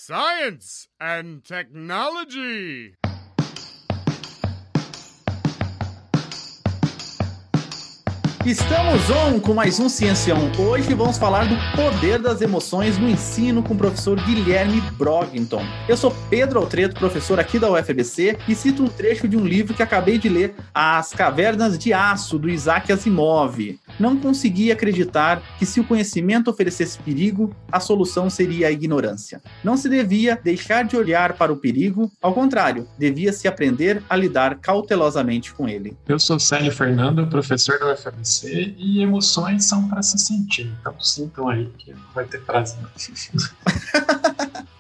Science and Technology. Estamos on com mais um Ciência On. Hoje vamos falar do poder das emoções no ensino com o professor Guilherme Brogington. Eu sou Pedro Altreto, professor aqui da UFABC, e cito um trecho de um livro que acabei de ler, As Cavernas de Aço, do Isaac Asimov. Não consegui acreditar que se o conhecimento oferecesse perigo, a solução seria a ignorância. Não se devia deixar de olhar para o perigo, ao contrário, devia-se aprender a lidar cautelosamente com ele. Eu sou Célio Fernando, professor da UFABC, e emoções são para se sentir, então sintam aí que não vai ter prazer.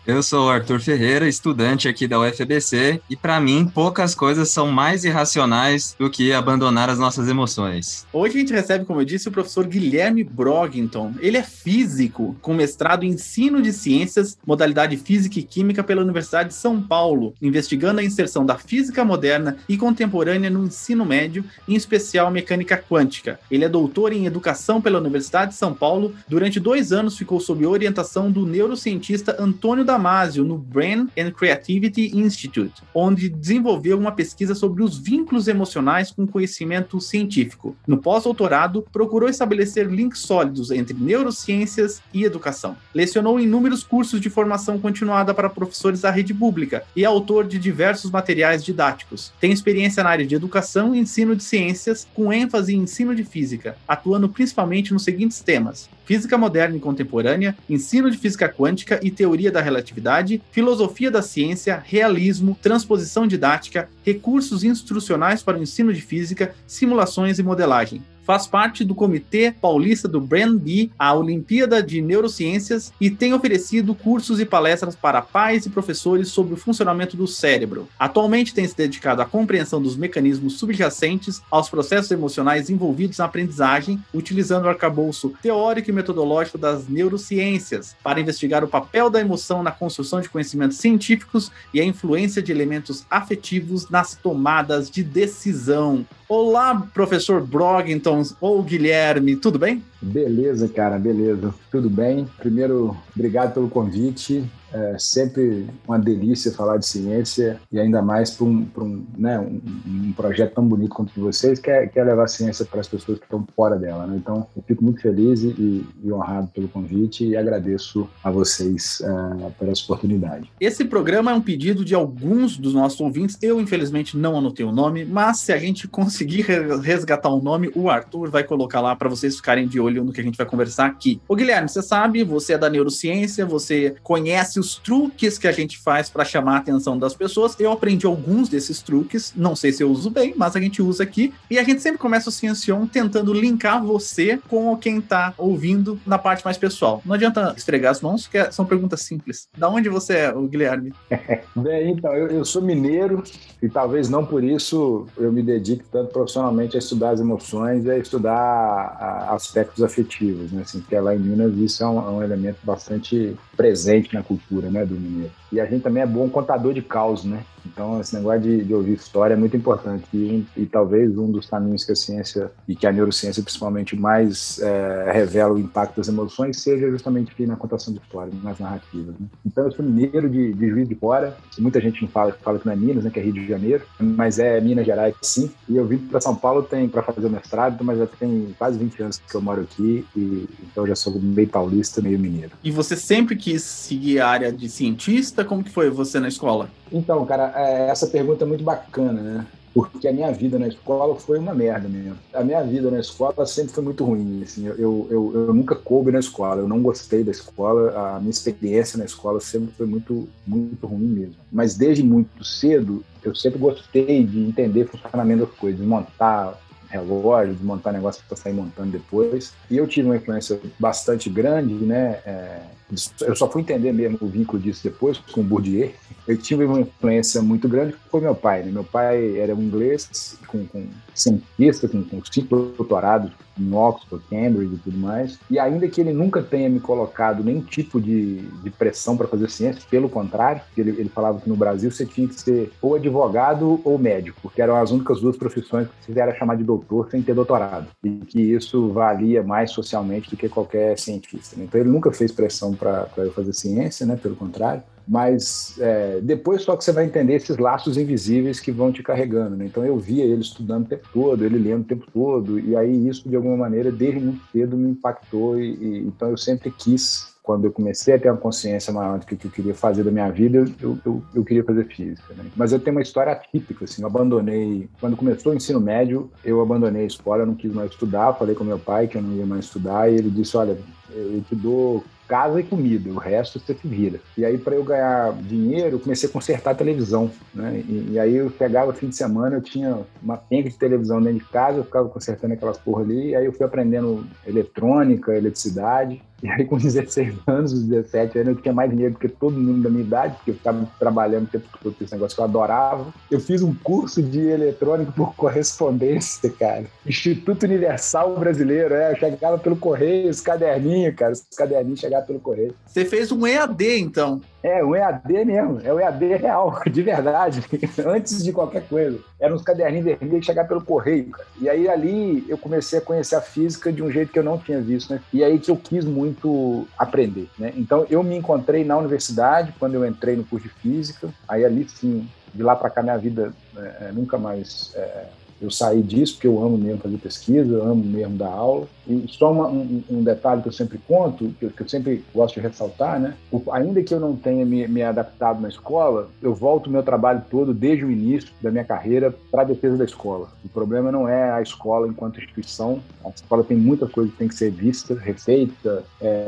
Eu sou o Arthur Ferreira, estudante aqui da UFABC, e para mim, poucas coisas são mais irracionais do que abandonar as nossas emoções. Hoje a gente recebe, como eu disse, o professor Guilherme Brogington. Ele é físico, com mestrado em ensino de ciências, modalidade física e química pela Universidade de São Paulo, investigando a inserção da física moderna e contemporânea no ensino médio, em especial mecânica quântica. Ele é doutor em educação pela Universidade de São Paulo. Durante 2 anos ficou sob orientação do neurocientista Antônio Damasio no Brain and Creativity Institute, onde desenvolveu uma pesquisa sobre os vínculos emocionais com conhecimento científico. No pós-doutorado, procurou estabelecer links sólidos entre neurociências e educação. Lecionou inúmeros cursos de formação continuada para professores da rede pública e é autor de diversos materiais didáticos. Tem experiência na área de educação e ensino de ciências, com ênfase em ensino de física, atuando principalmente nos seguintes temas: física moderna e contemporânea, ensino de física quântica e teoria da relatividade, filosofia da ciência, realismo, transposição didática, recursos instrucionais para o ensino de física, simulações e modelagem. Faz parte do Comitê Paulista do Brain-B, a Olimpíada de Neurociências, e tem oferecido cursos e palestras para pais e professores sobre o funcionamento do cérebro. Atualmente tem se dedicado à compreensão dos mecanismos subjacentes aos processos emocionais envolvidos na aprendizagem, utilizando o arcabouço teórico e metodológico das neurociências para investigar o papel da emoção na construção de conhecimentos científicos e a influência de elementos afetivos nas tomadas de decisão. Olá, professor Brogington ou Guilherme, tudo bem? Beleza, cara, beleza. Tudo bem. Primeiro, obrigado pelo convite. É sempre uma delícia falar de ciência e ainda mais para um projeto tão bonito quanto o de vocês, que é levar a ciência para as pessoas que estão fora dela, né? Então, eu fico muito feliz e honrado pelo convite e agradeço a vocês por essa oportunidade. Esse programa é um pedido de alguns dos nossos ouvintes. Eu, infelizmente, não anotei o nome, mas se a gente conseguir resgatar o nome, o Arthur vai colocar lá para vocês ficarem de olho no que a gente vai conversar aqui. Ô, Guilherme, você sabe, você é da neurociência, você conhece os truques que a gente faz para chamar a atenção das pessoas. Eu aprendi alguns desses truques, não sei se eu uso bem, mas a gente usa aqui. E a gente sempre começa o Ciência On tentando linkar você com quem tá ouvindo na parte mais pessoal. Não adianta esfregar as mãos, que são perguntas simples. Da onde você é, o Guilherme? Bem, então, eu sou mineiro e talvez não por isso eu me dedique tanto profissionalmente a estudar as emoções e a estudar aspectos afetivos, né? Assim, porque lá em Minas isso é um elemento bastante presente na cultura, né, do mineiro. E a gente também é bom contador de caos, né? Então, esse negócio de ouvir história é muito importante. E talvez um dos caminhos que a ciência, e que a neurociência principalmente mais revela o impacto das emoções, seja justamente aqui na contação de histórias, nas narrativas, né? Então, eu sou mineiro de Juiz de Fora. Muita gente fala que não é Minas, né, que é Rio de Janeiro, mas é Minas Gerais, sim. E eu vim para São Paulo para fazer o mestrado, mas já tem quase 20 anos que eu moro aqui, e então eu já sou meio paulista, meio mineiro. E você sempre quis seguir a área de cientista? Como que foi você na escola? Então, cara, essa pergunta é muito bacana, né? Porque a minha vida na escola foi uma merda mesmo. A minha vida na escola sempre foi muito ruim, assim. Eu nunca coube na escola, eu não gostei da escola, a minha experiência na escola sempre foi muito, muito ruim mesmo. Mas desde muito cedo, eu sempre gostei de entender o funcionamento das coisas, de montar relógio, de montar negócio para sair montando depois. E eu tive uma influência bastante grande, né? Eu só fui entender mesmo o vínculo disso depois com o Bourdieu. Eu tive uma influência muito grande, que foi meu pai, né? Meu pai era um inglês, com cientista, com 5 doutorados em Oxford, Cambridge e tudo mais. E ainda que ele nunca tenha me colocado nenhum tipo de pressão para fazer ciência, pelo contrário, ele falava que no Brasil você tinha que ser ou advogado ou médico, porque eram as únicas 2 profissões que você era chamar de doutor sem ter doutorado. E que isso valia mais socialmente do que qualquer cientista, né? Então ele nunca fez pressão para eu fazer ciência, né? Pelo contrário. Mas depois só que você vai entender esses laços invisíveis que vão te carregando, né? Então eu via ele estudando o tempo todo, ele lendo o tempo todo, e aí isso de alguma maneira desde muito cedo me impactou, então eu sempre quis, quando eu comecei a ter uma consciência maior do que eu queria fazer da minha vida, eu queria fazer física, né? Mas eu tenho uma história atípica, assim, eu abandonei, quando começou o ensino médio, eu abandonei a escola, eu não quis mais estudar, falei com meu pai que eu não ia mais estudar, e ele disse, olha, eu te dou casa e comida, o resto você se vira. E aí, para eu ganhar dinheiro, eu comecei a consertar a televisão, né? E aí eu pegava fim de semana, eu tinha uma penca de televisão dentro de casa, eu ficava consertando aquelas porra ali, e aí eu fui aprendendo eletrônica, eletricidade. E aí, com 16 anos, 17 anos, eu tinha mais dinheiro do que todo mundo da minha idade, porque eu ficava trabalhando o tempo todo com esse negócio que eu adorava. Eu fiz um curso de eletrônica por correspondência, cara. Instituto Universal Brasileiro, eu chegava pelo correio, os caderninhos chegavam pelo correio. Você fez um EAD, então? Um EAD mesmo, é o EAD real, de verdade, antes de qualquer coisa. Eram uns caderninhos vermelhos que chegavam pelo correio, cara. E aí ali eu comecei a conhecer a física de um jeito que eu não tinha visto, né? E aí que eu quis muito aprender, né? Então eu me encontrei na universidade, quando eu entrei no curso de física, aí ali sim, de lá para cá minha vida nunca mais... eu saí disso, porque eu amo mesmo fazer pesquisa, eu amo mesmo dar aula. E só um detalhe que eu sempre conto, que eu sempre gosto de ressaltar, né? Ainda que eu não tenha me adaptado na escola, eu volto o meu trabalho todo, desde o início da minha carreira, para a defesa da escola. O problema não é a escola enquanto instituição. A escola tem muita coisa que tem que ser vista, refeita,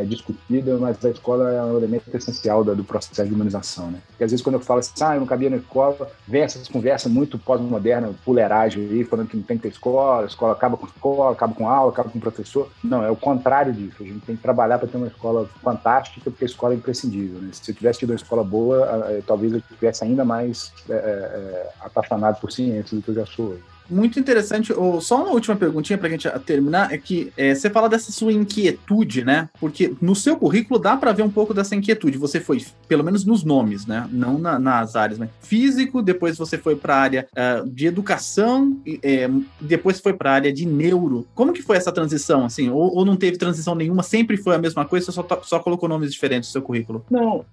discutida, mas a escola é um elemento essencial do processo de humanização, né? Porque às vezes quando eu falo assim, eu não cabia na escola, vem essas conversas muito pós-moderna, fuleiragem aí, falando que não tem que ter escola, a escola, acaba com aula, acaba com professor. Não, é o contrário disso. A gente tem que trabalhar para ter uma escola fantástica, porque a escola é imprescindível, né? Se eu tivesse tido uma escola boa, talvez eu tivesse ainda mais apaixonado por ciência do que eu já sou hoje. Muito interessante. Só uma última perguntinha pra gente terminar, é que você fala dessa sua inquietude, né? Porque no seu currículo dá pra ver um pouco dessa inquietude. Você foi, pelo menos nos nomes, né? Não nas áreas, né? Físico, depois você foi pra área de educação, depois foi pra área de neuro. Como que foi essa transição, assim? Ou não teve transição nenhuma, sempre foi a mesma coisa, você só colocou nomes diferentes no seu currículo? Não,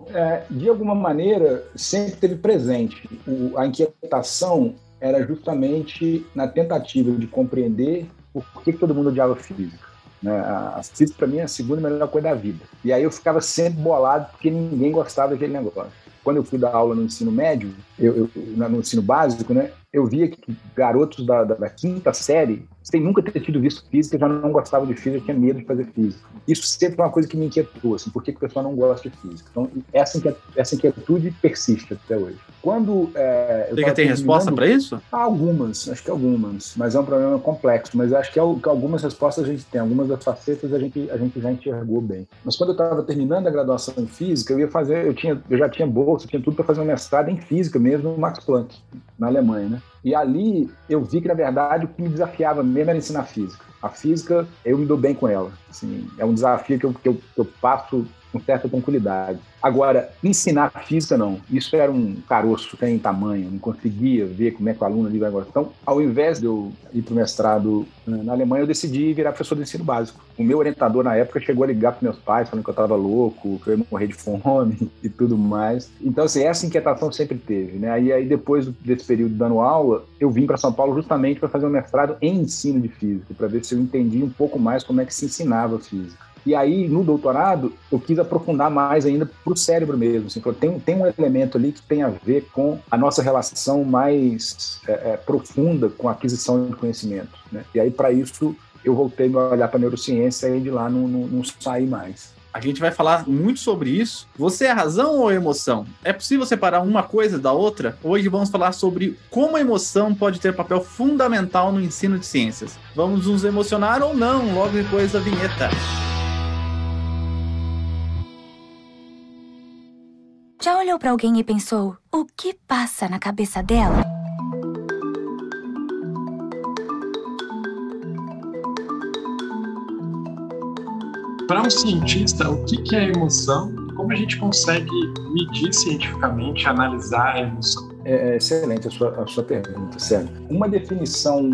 de alguma maneira, sempre teve presente. A inquietação era justamente na tentativa de compreender por que todo mundo odiava física, né? A física, para mim, é a segunda melhor coisa da vida. E aí eu ficava sempre bolado porque ninguém gostava daquele negócio. Quando eu fui dar aula no ensino médio, no ensino básico, né, eu via que garotos da quinta série, sem nunca ter tido visto física, já não gostavam de física, tinha medo de fazer física. Isso sempre foi uma coisa que me inquietou, assim, por que o pessoal não gosta de física? Então, essa inquietude persiste até hoje. Quando você tem resposta para isso? Acho que algumas, mas é um problema complexo. Mas acho que algumas respostas a gente tem, algumas das facetas a gente já enxergou bem. Mas quando eu estava terminando a graduação em física, eu já tinha bolsa, tinha tudo para fazer um mestrado em física mesmo, no Max Planck, na Alemanha, né? E ali eu vi que, na verdade, o que me desafiava mesmo era ensinar física. A física, eu me dou bem com ela. Assim, é um desafio que eu passo com certa tranquilidade. Agora, ensinar física, não. Isso era um caroço sem tamanho, não conseguia ver como é que o aluno ali vai agora. Então, ao invés de eu ir para o mestrado na Alemanha, eu decidi virar professor do ensino básico. O meu orientador, na época, chegou a ligar para meus pais, falando que eu estava louco, que eu ia morrer de fome e tudo mais. Então, assim, essa inquietação sempre teve, né? Aí depois desse período dando aula, eu vim para São Paulo justamente para fazer um mestrado em ensino de física, para ver se eu entendia um pouco mais como é que se ensinava física. E aí, no doutorado, eu quis aprofundar mais ainda para o cérebro mesmo. Assim, tem um elemento ali que tem a ver com a nossa relação mais profunda com a aquisição de conhecimento, né? E aí, para isso, eu voltei a olhar para a neurociência e de lá não saí mais. A gente vai falar muito sobre isso. Você é razão ou emoção? É possível separar uma coisa da outra? Hoje vamos falar sobre como a emoção pode ter papel fundamental no ensino de ciências. Vamos nos emocionar ou não, logo depois da vinheta. Já olhou para alguém e pensou, o que passa na cabeça dela? Para um cientista, o que é emoção? Como a gente consegue medir cientificamente, analisar a emoção? É excelente a sua pergunta, sério. Uma definição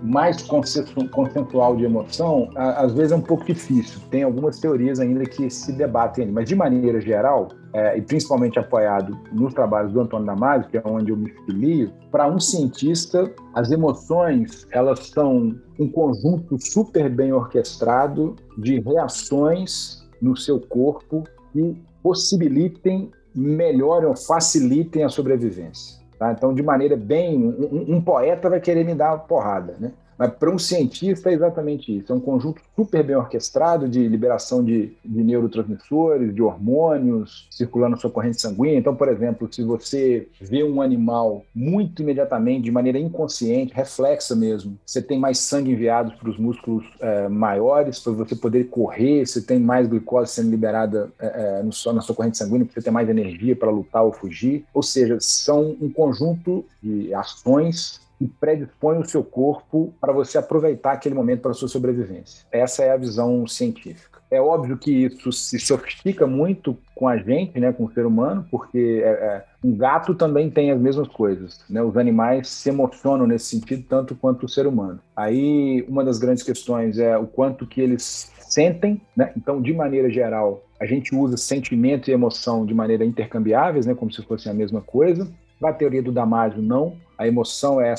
mais conceitual de emoção, às vezes é um pouco difícil. Tem algumas teorias ainda que se debatem, mas de maneira geral, e principalmente apoiado nos trabalhos do Antônio Damasio, que é onde eu me filio, para um cientista, as emoções, elas são um conjunto super bem orquestrado de reações no seu corpo que possibilitem, melhorem ou facilitem a sobrevivência. Tá? Então, de maneira bem... Um poeta vai querer me dar uma porrada, né? Mas para um cientista é exatamente isso. É um conjunto super bem orquestrado de liberação de neurotransmissores, de hormônios circulando na sua corrente sanguínea. Então, por exemplo, se você vê um animal muito imediatamente, de maneira inconsciente, reflexa mesmo, você tem mais sangue enviado para os músculos maiores, para você poder correr, você tem mais glicose sendo liberada na sua corrente sanguínea, para você ter mais energia para lutar ou fugir. Ou seja, são um conjunto de ações que predispõe o seu corpo para você aproveitar aquele momento para a sua sobrevivência. Essa é a visão científica. É óbvio que isso se sofistica muito com a gente, né, com o ser humano, porque um gato também tem as mesmas coisas, né? Os animais se emocionam nesse sentido tanto quanto o ser humano. Aí, uma das grandes questões é o quanto que eles sentem, né? Então, de maneira geral, a gente usa sentimento e emoção de maneira intercambiáveis, né, como se fossem a mesma coisa. Na teoria do Damasio, não. A emoção é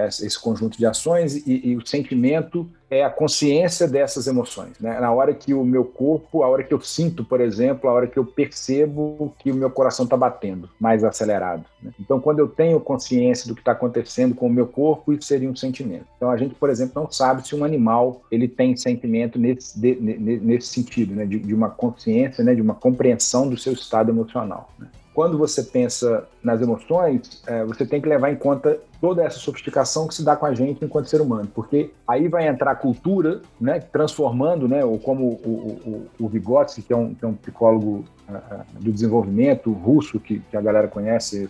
esse conjunto de ações e o sentimento é a consciência dessas emoções, né? Na hora que o meu corpo, a hora que eu sinto, por exemplo, a hora que eu percebo que o meu coração está batendo mais acelerado, né? Então, quando eu tenho consciência do que está acontecendo com o meu corpo, isso seria um sentimento. Então, a gente, por exemplo, não sabe se um animal ele tem sentimento nesse sentido, né? De uma consciência, né? De uma compreensão do seu estado emocional, né? Quando você pensa nas emoções, você tem que levar em conta toda essa sofisticação que se dá com a gente enquanto ser humano, porque aí vai entrar a cultura, né, transformando, né, ou como o Vygotsky, que é um psicólogo do desenvolvimento russo, que a galera conhece,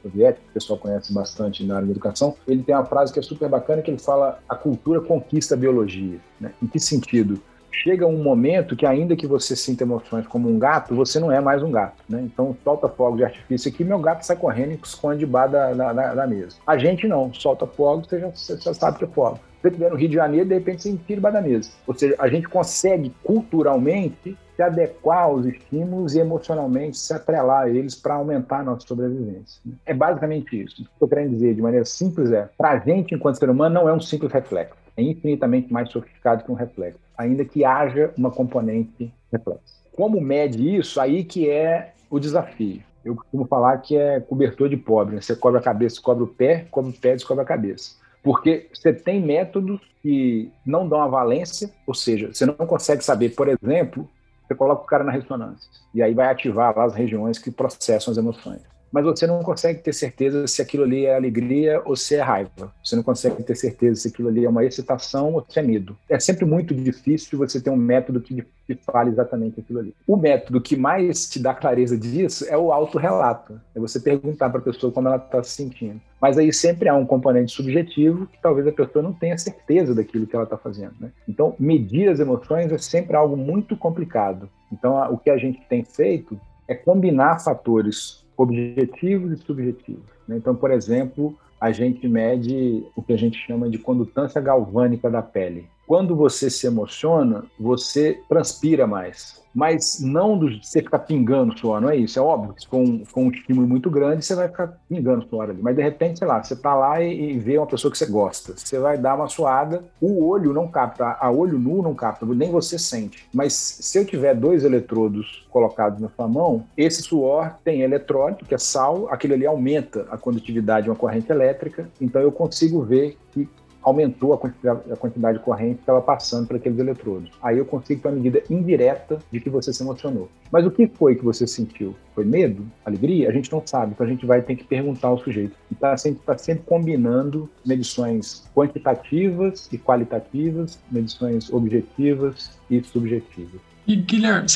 soviético, que o pessoal conhece bastante na área da educação, ele tem uma frase que é super bacana, que ele fala: a cultura conquista a biologia, né? Em que sentido? Chega um momento que, ainda que você sinta emoções como um gato, você não é mais um gato, né? Então, solta fogo de artifício aqui, meu gato sai correndo e esconde debaixo da mesa. A gente não, solta fogo, você já sabe que é fogo. Se você estiver no Rio de Janeiro, de repente você tira debaixo da mesa. Ou seja, a gente consegue culturalmente se adequar aos estímulos e emocionalmente se atrelar a eles para aumentar a nossa sobrevivência. É basicamente isso. O que eu estou querendo dizer de maneira simples para a gente, enquanto ser humano, não é um simples reflexo. É infinitamente mais sofisticado que um reflexo, ainda que haja uma componente reflexo. Como mede isso? Aí que é o desafio. Eu costumo falar que é cobertor de pobre, né? Você cobre a cabeça, cobre o pé, descobre a cabeça. Porque você tem métodos que não dão a valência, ou seja, você não consegue saber, por exemplo, você coloca o cara na ressonância, e aí vai ativar lá as regiões que processam as emoções. Mas você não consegue ter certeza se aquilo ali é alegria ou se é raiva. Você não consegue ter certeza se aquilo ali é uma excitação ou se é medo. É sempre muito difícil você ter um método que fale exatamente aquilo ali. O método que mais te dá clareza disso é o autorrelato. É você perguntar para a pessoa como ela está se sentindo. Mas aí sempre há um componente subjetivo que talvez a pessoa não tenha certeza daquilo que ela está fazendo, né? Então, medir as emoções é sempre algo muito complicado. Então, o que a gente tem feito é combinar fatores objetivos e subjetivos, né? Então, por exemplo, a gente mede o que a gente chama de condutância galvânica da pele. Quando você se emociona, você transpira mais. Mas não de você ficar pingando suor, não é isso. É óbvio que se for um estímulo muito grande, você vai ficar pingando suor ali. Mas de repente, sei lá, você tá lá e vê uma pessoa que você gosta. Você vai dar uma suada, o olho não capta, a olho nu não capta, nem você sente. Mas se eu tiver 2 eletrodos colocados na sua mão, esse suor tem eletrólito, que é sal, aquele ali aumenta a condutividade de uma corrente elétrica, então eu consigo ver que aumentou a quantidade de corrente que estava passando por aqueles eletrodos. Aí eu consigo ter uma medida indireta de que você se emocionou. Mas o que foi que você sentiu? Foi medo? Alegria? A gente não sabe, então a gente vai ter que perguntar ao sujeito. E está sempre combinando medições quantitativas e qualitativas, medições objetivas e subjetivas. E, Guilherme,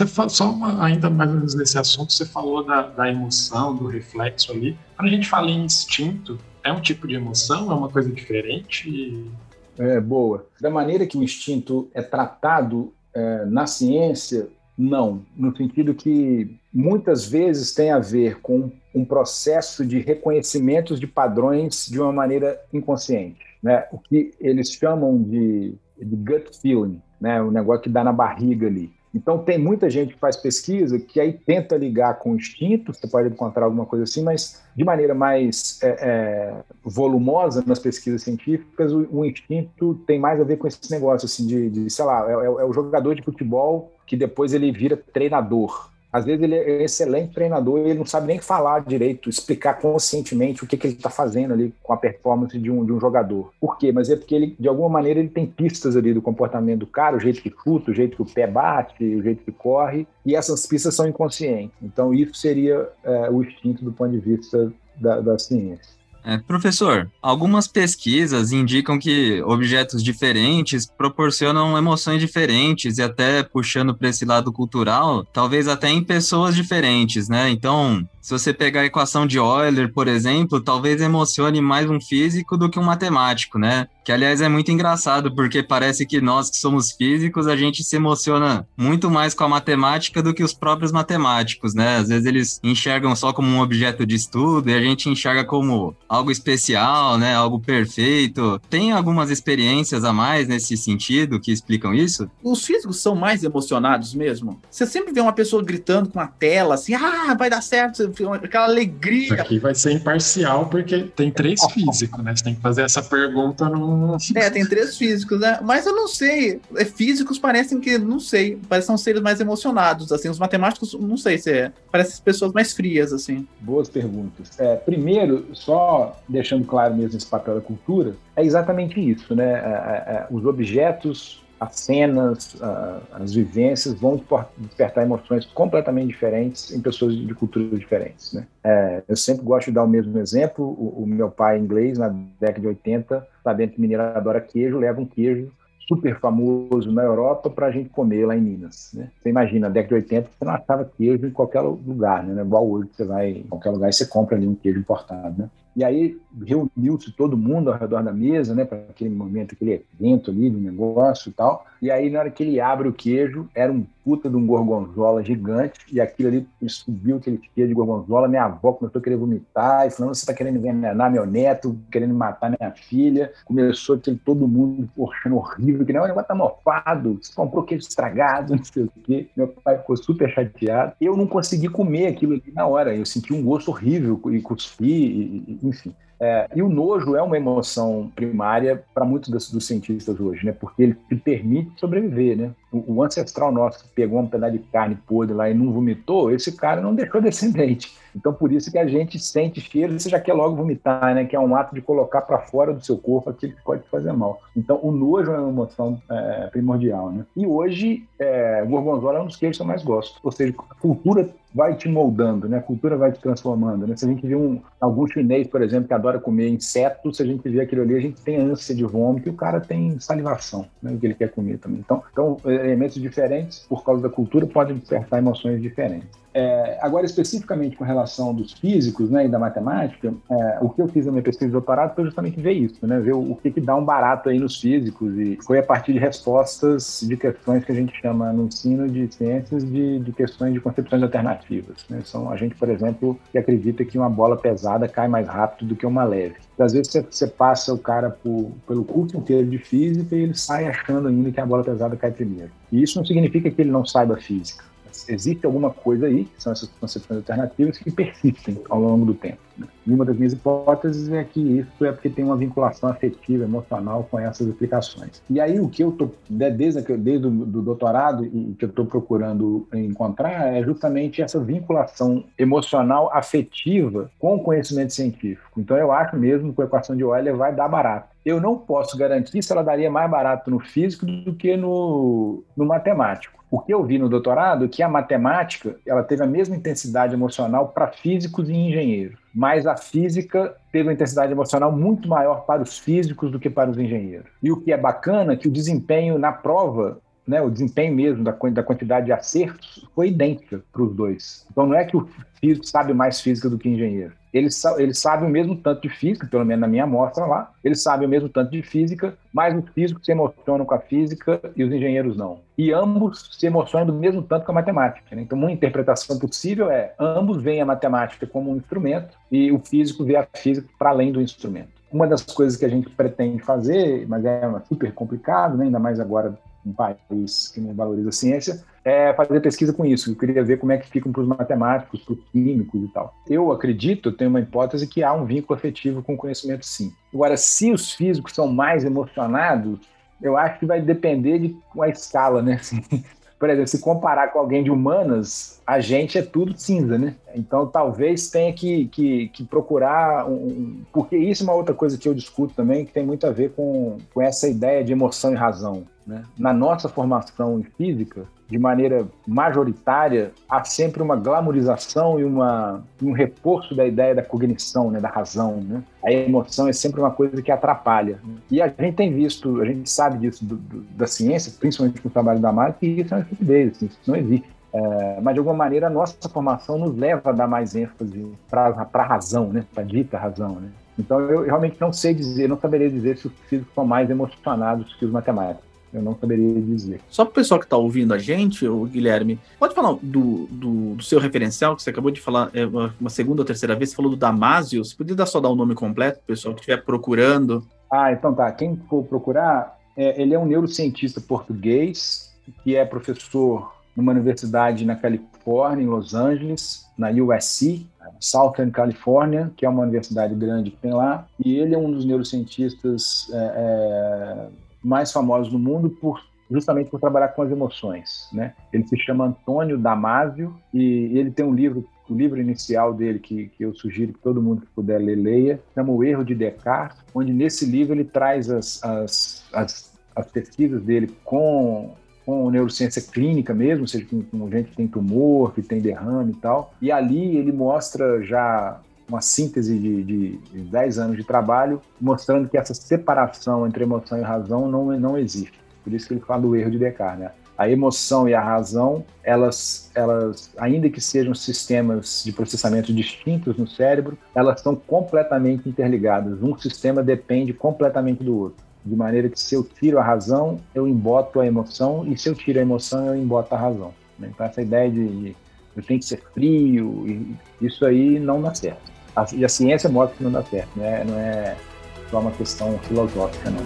ainda mais ou menos nesse assunto, você falou da emoção, do reflexo ali. Quando a gente fala em instinto, é um tipo de emoção? É uma coisa diferente? Boa. Da maneira que o instinto é tratado na ciência, não. No sentido que muitas vezes tem a ver com um processo de reconhecimentos de padrões de uma maneira inconsciente, né? O que eles chamam de gut feeling, né? O negócio que dá na barriga ali. Então, tem muita gente que faz pesquisa que aí tenta ligar com o instinto, você pode encontrar alguma coisa assim, mas de maneira mais volumosa nas pesquisas científicas, o instinto tem mais a ver com esse negócio, assim, sei lá, é o jogador de futebol que depois ele vira treinador. Às vezes ele é excelente treinador e ele não sabe nem falar direito, explicar conscientemente o que ele está fazendo ali com a performance de um jogador. Por quê? Mas é porque ele, de alguma maneira, ele tem pistas ali do comportamento do cara, o jeito que chuta, o jeito que o pé bate, o jeito que corre, e essas pistas são inconscientes. Então isso seria o instinto do ponto de vista da ciência. Professor, algumas pesquisas indicam que objetos diferentes proporcionam emoções diferentes e até puxando para esse lado cultural, talvez até em pessoas diferentes, né? Então, se você pegar a equação de Euler, por exemplo, talvez emocione mais um físico do que um matemático, né? Que, aliás, é muito engraçado, porque parece que nós que somos físicos, a gente se emociona muito mais com a matemática do que os próprios matemáticos, né? Às vezes eles enxergam só como um objeto de estudo e a gente enxerga como algo especial, né? Algo perfeito. Tem algumas experiências a mais nesse sentido que explicam isso? Os físicos são mais emocionados mesmo? Você sempre vê uma pessoa gritando com uma tela, assim, vai dar certo, aquela alegria. Isso aqui vai ser imparcial, porque tem 3 físicos, né? Você tem que fazer essa pergunta no... Tem 3 físicos, né? Mas eu não sei. Físicos parecem que, não sei, parecem seres mais emocionados, assim. Os matemáticos, não sei se parecem pessoas mais frias, assim. Boas perguntas. Primeiro, só deixando claro mesmo esse papel da cultura, é exatamente isso, né? Os objetos, as cenas, as vivências vão despertar emoções completamente diferentes em pessoas de culturas diferentes, né? Eu sempre gosto de dar o mesmo exemplo. O meu pai, inglês, na década de 80, sabendo que mineiro adora queijo, leva um queijo super famoso na Europa para a gente comer lá em Minas, né? Você imagina, na década de 80, você não achava queijo em qualquer lugar, né? Igual hoje, você vai em qualquer lugar e você compra ali um queijo importado, né? E aí reuniu-se todo mundo ao redor da mesa, né, para aquele momento, aquele evento ali do negócio e tal. E aí, na hora que ele abre o queijo, era um puta de um gorgonzola gigante, e aquilo ali, ele subiu aquele queijo de gorgonzola. Minha avó começou a querer vomitar, e falando: você tá querendo envenenar meu neto, querendo matar minha filha. Começou aquele todo mundo achando horrível, que não, o negócio tá mofado, você comprou queijo estragado, não sei o quê. Meu pai ficou super chateado. Eu não consegui comer aquilo ali na hora, eu senti um gosto horrível e cuspi, enfim. E o nojo é uma emoção primária para muitos dos cientistas hoje, né? Porque ele te permite sobreviver, né? O ancestral nosso que pegou um pedaço de carne podre lá e não vomitou, esse cara não deixou descendente. Então, por isso que a gente sente cheiro e você já quer logo vomitar, né? Que é um ato de colocar para fora do seu corpo aquilo que pode fazer mal. Então, o nojo é uma emoção primordial, né? E hoje, o gorgonzola é um dos queijos que eu mais gosto. Ou seja, a cultura vai te moldando, né? A cultura vai te transformando, né? Se a gente vê algum chinês, por exemplo, que adora comer insetos, se a gente vê aquilo ali, a gente tem ânsia de vômito e o cara tem salivação, né? O que ele quer comer também. Então, elementos diferentes, por causa da cultura, podem despertar emoções diferentes. Agora, especificamente com relação dos físicos, né, e da matemática, o que eu fiz na minha pesquisa de doutorado foi justamente ver isso, né? Ver o que dá um barato aí nos físicos, e foi a partir de respostas de questões que a gente chama no ensino de ciências de questões de concepções alternativas, né? São a gente, por exemplo, que acredita que uma bola pesada cai mais rápido do que uma leve. Às vezes você passa o cara pelo curso inteiro de física e ele sai achando ainda que a bola pesada cai primeiro. E isso não significa que ele não saiba física. Existe alguma coisa aí, que são essas concepções alternativas, que persistem ao longo do tempo, né? E uma das minhas hipóteses é que isso é porque tem uma vinculação afetiva, emocional com essas explicações. E aí o que eu estou, desde o doutorado, e que eu estou procurando encontrar, é justamente essa vinculação emocional afetiva com o conhecimento científico. Então eu acho mesmo que a equação de Euler vai dar barato. Eu não posso garantir se ela daria mais barato no físico do que no matemático. O que eu vi no doutorado é que a matemática ela teve a mesma intensidade emocional para físicos e engenheiros, mas a física teve uma intensidade emocional muito maior para os físicos do que para os engenheiros. E o que é bacana é que o desempenho na prova, né, o desempenho mesmo da quantidade de acertos foi idêntica para os dois. Então não é que o físico sabe mais física do que o engenheiro. eles sabem o mesmo tanto de física, pelo menos na minha amostra lá, eles sabem o mesmo tanto de física, mas os físicos se emocionam com a física e os engenheiros não. E ambos se emocionam do mesmo tanto com a matemática, né? Então, uma interpretação possível é ambos veem a matemática como um instrumento e o físico vê a física para além do instrumento. Uma das coisas que a gente pretende fazer, mas é super complicado, né? Ainda mais agora um país que não valoriza a ciência, é fazer pesquisa com isso. Eu queria ver como é que ficam para os matemáticos, para os químicos e tal. Eu acredito, eu tenho uma hipótese que há um vínculo afetivo com o conhecimento, sim. Agora, se os físicos são mais emocionados, eu acho que vai depender de uma escala, né? Assim, por exemplo, se comparar com alguém de humanas, a gente é tudo cinza, né? Então, talvez tenha que procurar porque isso é uma outra coisa que eu discuto também, que tem muito a ver com essa ideia de emoção e razão, né? Na nossa formação em física, de maneira majoritária, há sempre uma glamorização e um reforço da ideia da cognição, né, da razão, né? A emoção é sempre uma coisa que atrapalha. E a gente tem visto, a gente sabe disso da ciência, principalmente com o trabalho da Mari, que isso é uma estupidez, assim, isso não existe. Mas, de alguma maneira, a nossa formação nos leva a dar mais ênfase para a razão, né? Para a dita razão, né? Então, eu realmente não sei dizer, não saberia dizer se os físicos são mais emocionados que os matemáticos. Eu não saberia dizer. Só para o pessoal que está ouvindo a gente, o Guilherme, pode falar do seu referencial, que você acabou de falar uma segunda ou terceira vez, você falou do Damasio. Você podia só dar o nome completo, o pessoal que estiver procurando? Então tá. Quem for procurar, ele é um neurocientista português, que é professor numa universidade na Califórnia, em Los Angeles, na USC, Southern California, que é uma universidade grande que tem lá, e ele é um dos neurocientistas mais famosos no mundo justamente por trabalhar com as emoções, né? Ele se chama Antônio Damasio e ele tem um livro, o livro inicial dele que eu sugiro que todo mundo que puder ler, leia, chama O Erro de Descartes, onde nesse livro ele traz as pesquisas dele com neurociência clínica mesmo, ou seja, com gente que tem tumor, que tem derrame e tal, e ali ele mostra já uma síntese de 10 anos de trabalho, mostrando que essa separação entre emoção e razão não existe. Por isso que ele fala do erro de Descartes, né? A emoção e a razão, elas, ainda que sejam sistemas de processamento distintos no cérebro, elas são completamente interligadas. Um sistema depende completamente do outro. De maneira que se eu tiro a razão, eu emboto a emoção, e se eu tiro a emoção, eu emboto a razão. Então essa ideia de eu tenho que ser frio, isso aí não dá certo. E a ciência mostra que não dá certo, né? Não é só uma questão filosófica, não.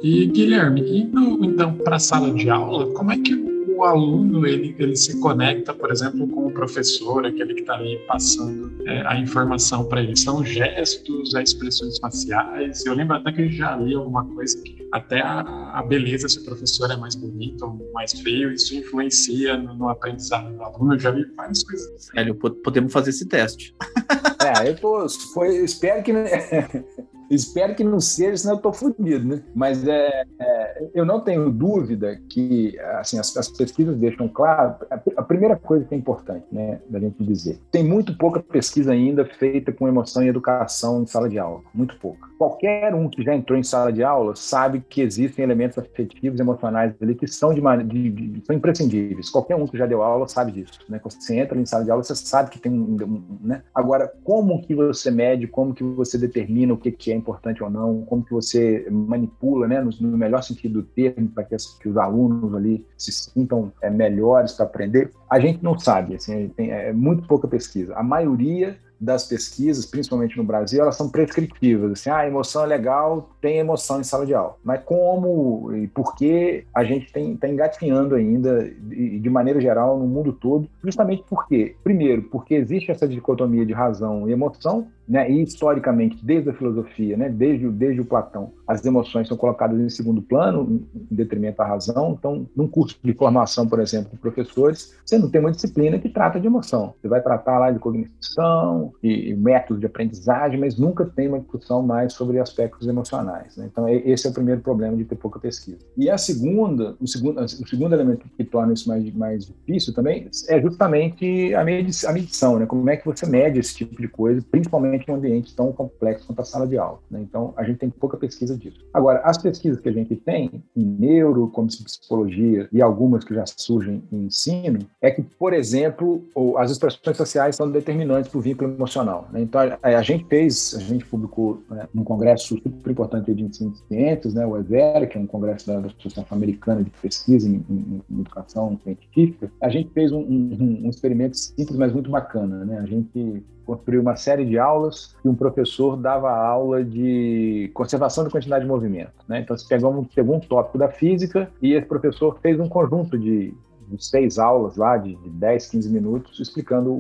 E, Guilherme, indo então para a sala de aula, como é que o aluno ele se conecta, por exemplo, com o professor, aquele que está ali passando a informação para ele? São gestos, expressões faciais? Eu lembro até que eu já li alguma coisa que até a beleza, se o professor é mais bonito ou mais feio, isso influencia no aprendizado do aluno. Eu já vi várias coisas. Sério, podemos fazer esse teste. Espero que... Espero que não seja, senão eu estou fodido, né? Mas eu não tenho dúvida que assim, as pesquisas deixam claro. A primeira coisa que é importante, né, da gente dizer, tem muito pouca pesquisa ainda feita com emoção e educação em sala de aula, muito pouca. Qualquer um que já entrou em sala de aula sabe que existem elementos afetivos e emocionais ali que são são imprescindíveis. Qualquer um que já deu aula sabe disso, né? Quando você entra em sala de aula, você sabe que tem né? Agora, como que você mede, como que você determina o que é importante ou não, como que você manipula, né, no melhor sentido do termo, para que os alunos ali se sintam melhores para aprender, a gente não sabe, assim, tem muito pouca pesquisa. A maioria das pesquisas, principalmente no Brasil, elas são prescritivas, assim, a emoção é legal, tem emoção em sala de aula, mas como e por que a gente está engatinhando ainda, de maneira geral, no mundo todo, justamente porque, primeiro, porque existe essa dicotomia de razão e emoção, né, e historicamente, desde a filosofia, né, desde o Platão, as emoções são colocadas em segundo plano, em detrimento da razão. Então, num curso de formação, por exemplo, de professores, você não tem uma disciplina que trata de emoção. Você vai tratar lá de cognição, e métodos de aprendizagem, mas nunca tem uma discussão mais sobre aspectos emocionais, né? Então, esse é o primeiro problema de ter pouca pesquisa. E o segundo elemento que torna isso mais difícil também é justamente a medição, né? Como é que você mede esse tipo de coisa, principalmente em um ambiente tão complexo quanto a sala de aula, né? Então, a gente tem pouca pesquisa disso. Agora, as pesquisas que a gente tem em neuro, como psicologia e algumas que já surgem em ensino, é que, por exemplo, as expressões sociais são determinantes para o vínculo emocional, né? Então, a gente publicou, né, num congresso super importante de ensino de ciências, né, o EVERA, que é um congresso da Associação Americana de Pesquisa em Educação Científica. A gente fez um experimento simples, mas muito bacana, né? A gente construiu uma série de aulas e um professor dava aula de conservação da quantidade de movimento, né? Então, você pegou um tópico da física e esse professor fez um conjunto de 6 aulas lá, de 10, 15 minutos, explicando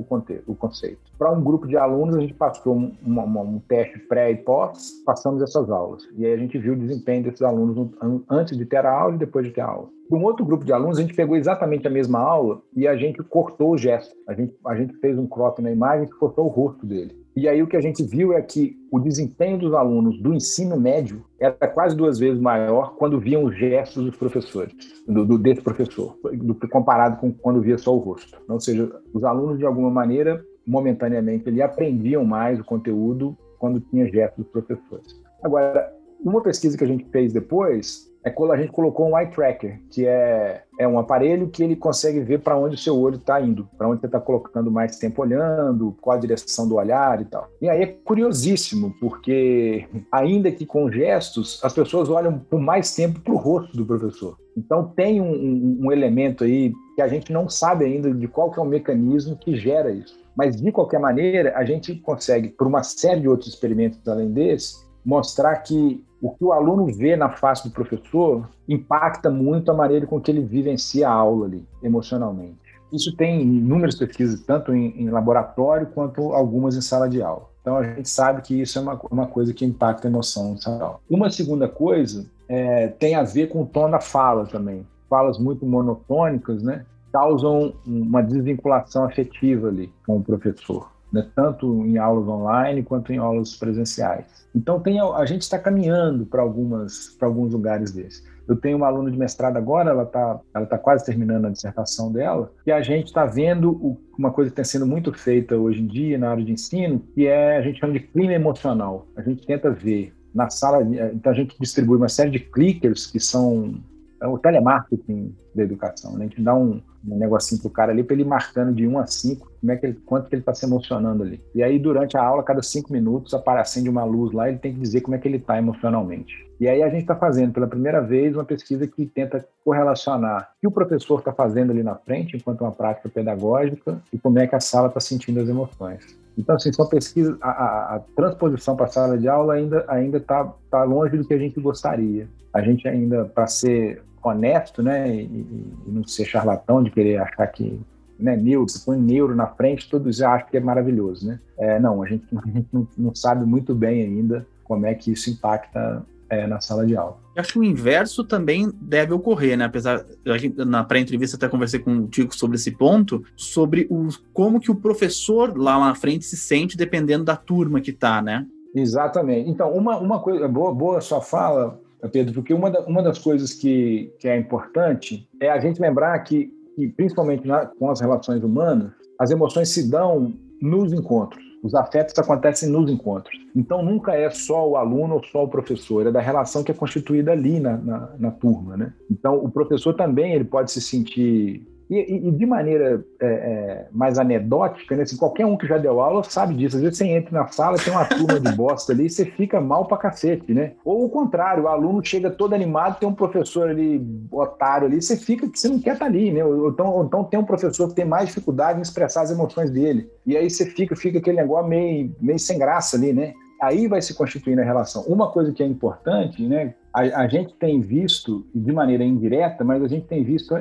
o conceito. Para um grupo de alunos, a gente passou um teste pré e pós, passamos essas aulas. E aí a gente viu o desempenho desses alunos antes de ter a aula e depois de ter a aula. Para um outro grupo de alunos, a gente pegou exatamente a mesma aula e a gente cortou o gesto. A gente fez um crop na imagem que cortou o rosto dele. E aí o que a gente viu é que o desempenho dos alunos do ensino médio era quase 2 vezes maior quando viam os gestos dos professores, desse professor, comparado com quando via só o rosto. Ou seja, os alunos, de alguma maneira, momentaneamente, eles aprendiam mais o conteúdo quando tinha gestos dos professores. Agora, uma pesquisa que a gente fez depois é quando a gente colocou um eye tracker, que é um aparelho que ele consegue ver para onde o seu olho está indo, para onde você está colocando mais tempo olhando, qual a direção do olhar e tal. E aí é curiosíssimo, porque ainda que com gestos, as pessoas olham por mais tempo para o rosto do professor. Então tem um elemento aí que a gente não sabe ainda de qual que é o mecanismo que gera isso. Mas, de qualquer maneira, a gente consegue, por uma série de outros experimentos além desse, mostrar que o que o aluno vê na face do professor impacta muito a maneira com que ele vivencia a aula ali, emocionalmente. Isso tem inúmeras pesquisas, tanto em laboratório quanto algumas em sala de aula. Então, a gente sabe que isso é uma coisa que impacta a emoção em sala de aula. Uma segunda coisa tem a ver com o tom da fala também. Falas muito monotônicas, né, causam uma desvinculação afetiva ali com o professor, né, tanto em aulas online quanto em aulas presenciais. Então, a gente está caminhando para alguns lugares desses. Eu tenho uma aluna de mestrado agora, ela tá quase terminando a dissertação dela, e a gente está vendo uma coisa que está sendo muito feita hoje em dia na área de ensino, que a gente chama de clima emocional. A gente tenta ver na sala, então a gente distribui uma série de clickers que são o telemarketing da educação, né? A gente dá um negocinho pro cara ali para ele ir marcando de 1 a 5 quanto que ele está se emocionando ali. E aí, durante a aula, cada 5 minutos, acende uma luz lá, ele tem que dizer como é que ele está emocionalmente. E aí a gente está fazendo, pela primeira vez, uma pesquisa que tenta correlacionar o que o professor está fazendo ali na frente, enquanto uma prática pedagógica, e como é que a sala está sentindo as emoções. Então, assim, são pesquisas, a transposição para a sala de aula ainda está longe do que a gente gostaria. A gente ainda, para ser honesto, né, e não ser charlatão de querer achar que, né, você põe neuro na frente, todos já acham que é maravilhoso, né? Não, a gente não sabe muito bem ainda como é que isso impacta na sala de aula. Eu acho que o inverso também deve ocorrer, né? Apesar, na pré-entrevista até conversei com o Tico sobre esse ponto, sobre como que o professor lá na frente se sente dependendo da turma que tá, né? Exatamente. Então, uma coisa boa sua fala, Pedro, porque uma das coisas que é importante é a gente lembrar que principalmente com as relações humanas, as emoções se dão nos encontros. Os afetos acontecem nos encontros. Então, nunca é só o aluno ou só o professor, é da relação que é constituída ali na turma, né? Então, o professor também ele pode se sentir... E de maneira mais anedótica, né? Assim, qualquer um que já deu aula sabe disso. Às vezes você entra na sala, tem uma turma de bosta ali e você fica mal pra cacete, né? Ou o contrário, o aluno chega todo animado, tem um professor ali, otário ali, você não quer estar ali, né? Ou então tem um professor que tem mais dificuldade em expressar as emoções dele. E aí você fica aquele negócio meio sem graça ali, né? Aí vai se constituindo a relação. Uma coisa que é importante, né? A gente tem visto, de maneira indireta, mas a gente tem visto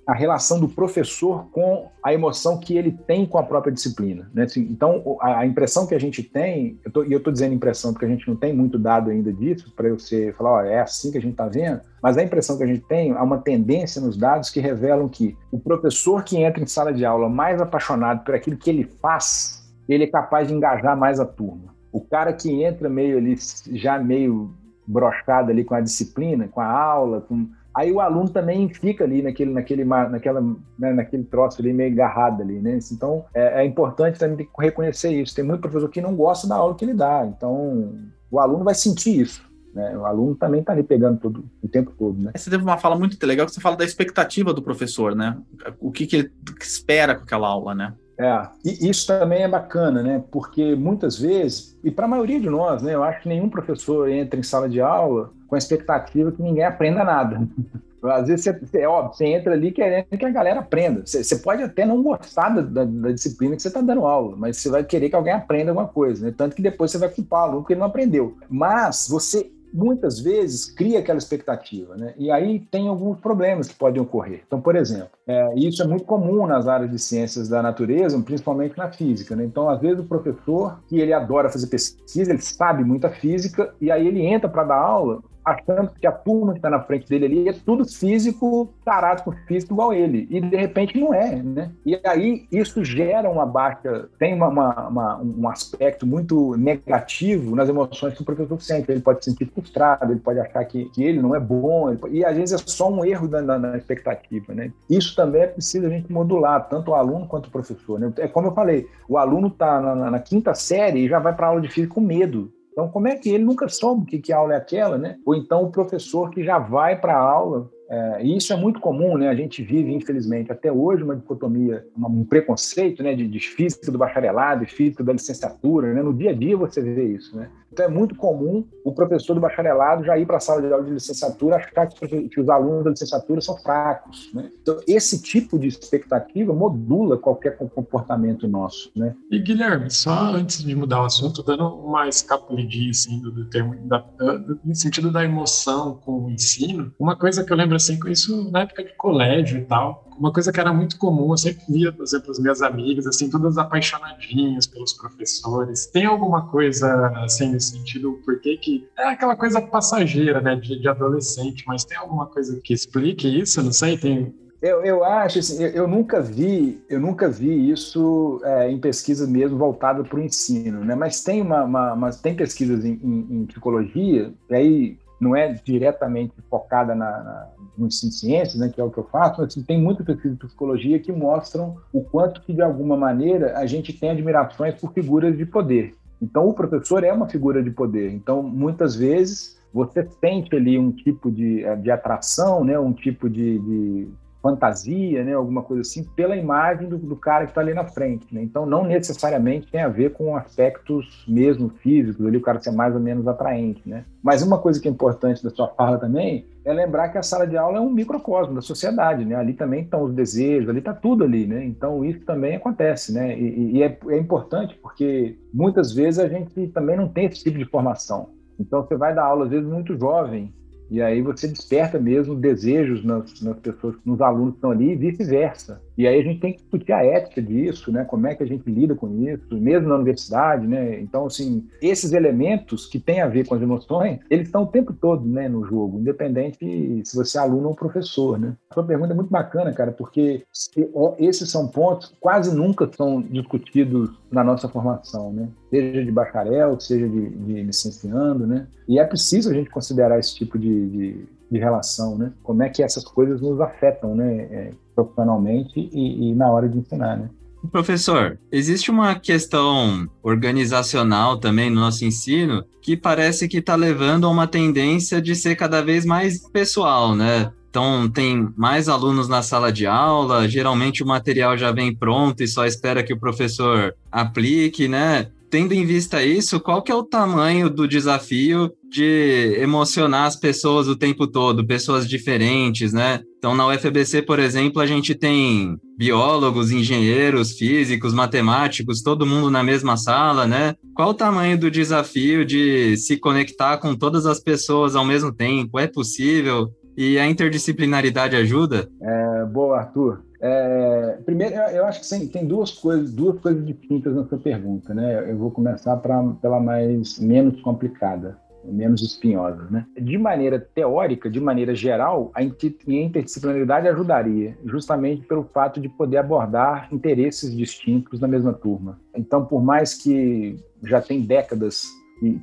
a relação do professor com a emoção que ele tem com a própria disciplina, né? Assim, então, a impressão que a gente tem, eu estou dizendo impressão porque a gente não tem muito dado ainda disso, para você falar, é assim que a gente está vendo, mas a impressão que a gente tem, há uma tendência nos dados que revelam que o professor que entra em sala de aula mais apaixonado por aquilo que ele faz, ele é capaz de engajar mais a turma. O cara que entra meio ali, já meio broxado ali com a disciplina, com a aula, aí o aluno também fica ali naquele troço ali meio agarrado ali, né? Então é importante também reconhecer isso. Tem muito professor que não gosta da aula que ele dá, então o aluno vai sentir isso, né? O aluno também está ali pegando o tempo todo, né? Você teve uma fala muito legal que você fala da expectativa do professor, né? O que ele espera com aquela aula, né? E isso também é bacana, né? Porque muitas vezes, e para a maioria de nós, né, eu acho que nenhum professor entra em sala de aula com a expectativa que ninguém aprenda nada. Às vezes, você entra ali querendo que a galera aprenda. Você pode até não gostar da disciplina que você está dando aula, mas você vai querer que alguém aprenda alguma coisa, né? Tanto que depois você vai culpar o aluno porque ele não aprendeu. Mas você muitas vezes cria aquela expectativa, né? E aí tem alguns problemas que podem ocorrer. Então, por exemplo, isso é muito comum nas áreas de ciências da natureza, principalmente na física, né? Então, às vezes o professor, que ele adora fazer pesquisa, ele sabe muita física, e aí ele entra para dar aula achando que a turma que está na frente dele ali é tudo físico, tarado com físico igual ele. E, de repente, não é, né? E aí, isso gera uma baixa... Tem um aspecto muito negativo nas emoções que o professor sente. Ele pode se sentir frustrado, ele pode achar que ele não é bom, e, às vezes, é só um erro na expectativa, né? Isso também é preciso a gente modular, tanto o aluno quanto o professor, né? É como eu falei, o aluno está na quinta série e já vai para a aula de física com medo. Então, como é que ele nunca soube que aula é aquela, né? Ou então o professor que já vai para a aula, e isso é muito comum, né? A gente vive, infelizmente, até hoje uma dicotomia, um preconceito, né? De física do bacharelado e física da licenciatura, né? No dia a dia você vê isso, né? Então é muito comum o professor do bacharelado já ir para a sala de aula de licenciatura achar que os alunos da licenciatura são fracos, né? Então esse tipo de expectativa modula qualquer comportamento nosso, né? E Guilherme, só antes de mudar o assunto, dando uma escapulidinha assim do termo no sentido da emoção com o ensino, uma coisa que eu lembro assim com isso na época de colégio e tal, uma coisa que era muito comum, eu sempre via, por exemplo, as minhas amigas, assim, todas apaixonadinhas pelos professores. Tem alguma coisa, assim, nesse sentido, porque que é aquela coisa passageira, né, de adolescente, mas tem alguma coisa que explique isso? Não sei, tem... Eu acho, assim, eu nunca vi isso em pesquisas mesmo voltadas para o ensino, né? Mas tem tem pesquisas em psicologia, e aí não é diretamente focada no ensino de ciências, né, que é o que eu faço, mas assim, tem muita pesquisa de psicologia que mostram o quanto que, de alguma maneira, a gente tem admirações por figuras de poder. Então, o professor é uma figura de poder. Então, muitas vezes, você sente ali um tipo de atração, né, um tipo de fantasia, né, alguma coisa assim, pela imagem do cara que está ali na frente, né? Então, não necessariamente tem a ver com aspectos mesmo físicos, ali o cara ser mais ou menos atraente, né? Mas uma coisa que é importante da sua fala também é lembrar que a sala de aula é um microcosmo da sociedade, né? Ali também estão os desejos, ali está tudo ali, né? Então, isso também acontece, né? E é importante porque muitas vezes a gente também não tem esse tipo de formação. Então, você vai dar aula, às vezes, muito jovem, e aí você desperta mesmo desejos nas pessoas, nos alunos que estão ali e vice-versa. E aí a gente tem que discutir a ética disso, né? Como é que a gente lida com isso, mesmo na universidade, né? Então, assim, esses elementos que têm a ver com as emoções, eles estão o tempo todo, né, no jogo, independente se você é aluno ou professor, né? A sua pergunta é muito bacana, cara, porque esses são pontos que quase nunca são discutidos na nossa formação, né? Seja de bacharel, seja de licenciando, né? E é preciso a gente considerar esse tipo de relação, né? Como é que essas coisas nos afetam, né? Profissionalmente e na hora de ensinar, né? Professor, existe uma questão organizacional também no nosso ensino que parece que está levando a uma tendência de ser cada vez mais pessoal, né? Então, tem mais alunos na sala de aula, geralmente o material já vem pronto e só espera que o professor aplique, né? Tendo em vista isso, qual que é o tamanho do desafio de emocionar as pessoas o tempo todo, pessoas diferentes, né? Então, na UFABC, por exemplo, a gente tem biólogos, engenheiros, físicos, matemáticos, todo mundo na mesma sala, né? Qual o tamanho do desafio de se conectar com todas as pessoas ao mesmo tempo? É possível? E a interdisciplinaridade ajuda? Boa, Arthur. Primeiro, eu acho que tem duas coisas distintas na sua pergunta, né? Eu vou começar pela menos complicada. menos espinhosas, né? De maneira teórica, de maneira geral, a interdisciplinaridade ajudaria, justamente pelo fato de poder abordar interesses distintos na mesma turma. Então, por mais que já tem décadas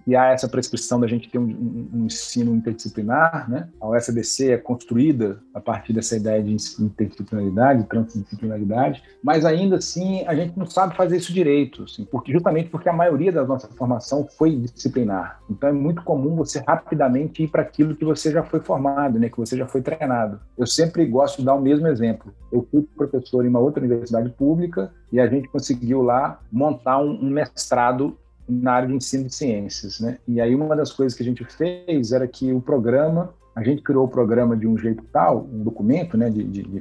e há essa prescrição da gente ter um ensino interdisciplinar, né? A UFABC é construída a partir dessa ideia de interdisciplinaridade, transdisciplinaridade, mas ainda assim a gente não sabe fazer isso direito, assim, justamente porque a maioria da nossa formação foi disciplinar. Então é muito comum você rapidamente ir para aquilo que você já foi formado, né? Que você já foi treinado. Eu sempre gosto de dar o mesmo exemplo. Eu fui professor em uma outra universidade pública e a gente conseguiu lá montar um mestrado na área de ensino de ciências, né? E aí uma das coisas que a gente fez era que a gente criou o programa de um jeito tal, um documento, né, de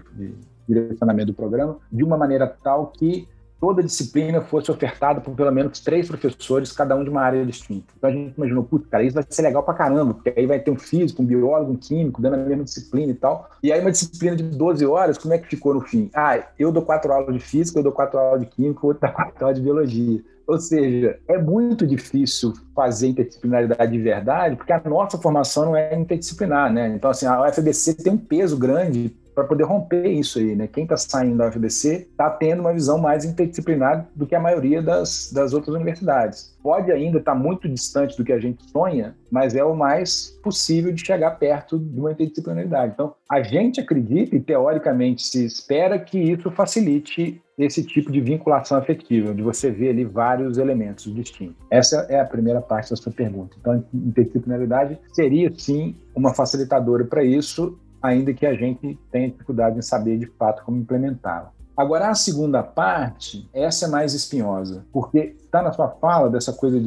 direcionamento do programa, de uma maneira tal que toda disciplina fosse ofertada por pelo menos 3 professores, cada um de uma área distinta. Então a gente imaginou, putz, cara, isso vai ser legal pra caramba, porque aí vai ter um físico, um biólogo, um químico, dando a mesma disciplina e tal. E aí uma disciplina de 12 horas, como é que ficou no fim? Eu dou 4 aulas de física, eu dou 4 aulas de química, o outro dá 4 aulas de biologia. Ou seja, é muito difícil fazer interdisciplinaridade de verdade, porque a nossa formação não é interdisciplinar, né? Então, assim, a UFABC tem um peso grande para poder romper isso aí, né? Quem está saindo da UFABC está tendo uma visão mais interdisciplinar do que a maioria das outras universidades. Pode ainda estar muito distante do que a gente sonha, mas é o mais possível de chegar perto de uma interdisciplinaridade. Então, a gente acredita e, teoricamente, se espera que isso facilite esse tipo de vinculação afetiva, onde você vê ali vários elementos distintos. Essa é a primeira parte da sua pergunta. Então, a interdisciplinaridade seria, sim, uma facilitadora para isso, ainda que a gente tenha dificuldade em saber, de fato, como implementá-la. Agora, a segunda parte, essa é mais espinhosa, porque está na sua fala dessa coisa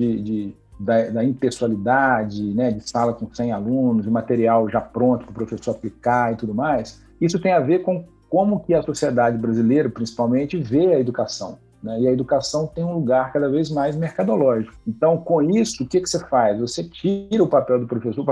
da impessoalidade, né, de sala com 100 alunos, de material já pronto para o professor aplicar e tudo mais. Isso tem a ver com como que a sociedade brasileira, principalmente, vê a educação, né? E a educação tem um lugar cada vez mais mercadológico. Então, com isso, o que você faz? Você tira o papel do professor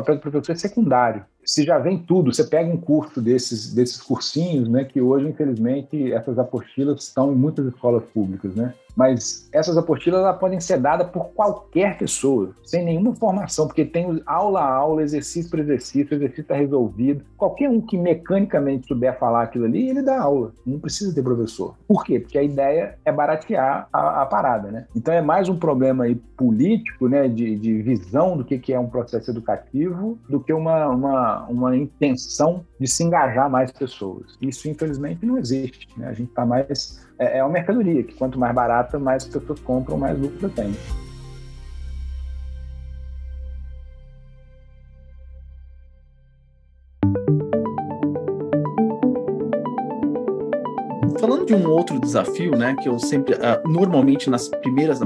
é secundário. Se já vem tudo, você pega um curso desses cursinhos, né, que hoje, infelizmente, essas apostilas estão em muitas escolas públicas, né? Mas essas apostilas elas podem ser dadas por qualquer pessoa, sem nenhuma formação, porque tem aula a aula, exercício por exercício, o exercício está resolvido. Qualquer um que mecanicamente souber falar aquilo ali, ele dá aula, não precisa ter professor. Por quê? Porque a ideia é baratear a parada, né? Então é mais um problema aí político, né, de visão do que é um processo educativo, do que uma intenção de se engajar mais pessoas. Isso, infelizmente, não existe, né? A gente está mais... É uma mercadoria, que quanto mais barata, mais pessoas compram, mais lucro tem. Falando de um outro desafio, né, que eu sempre, normalmente na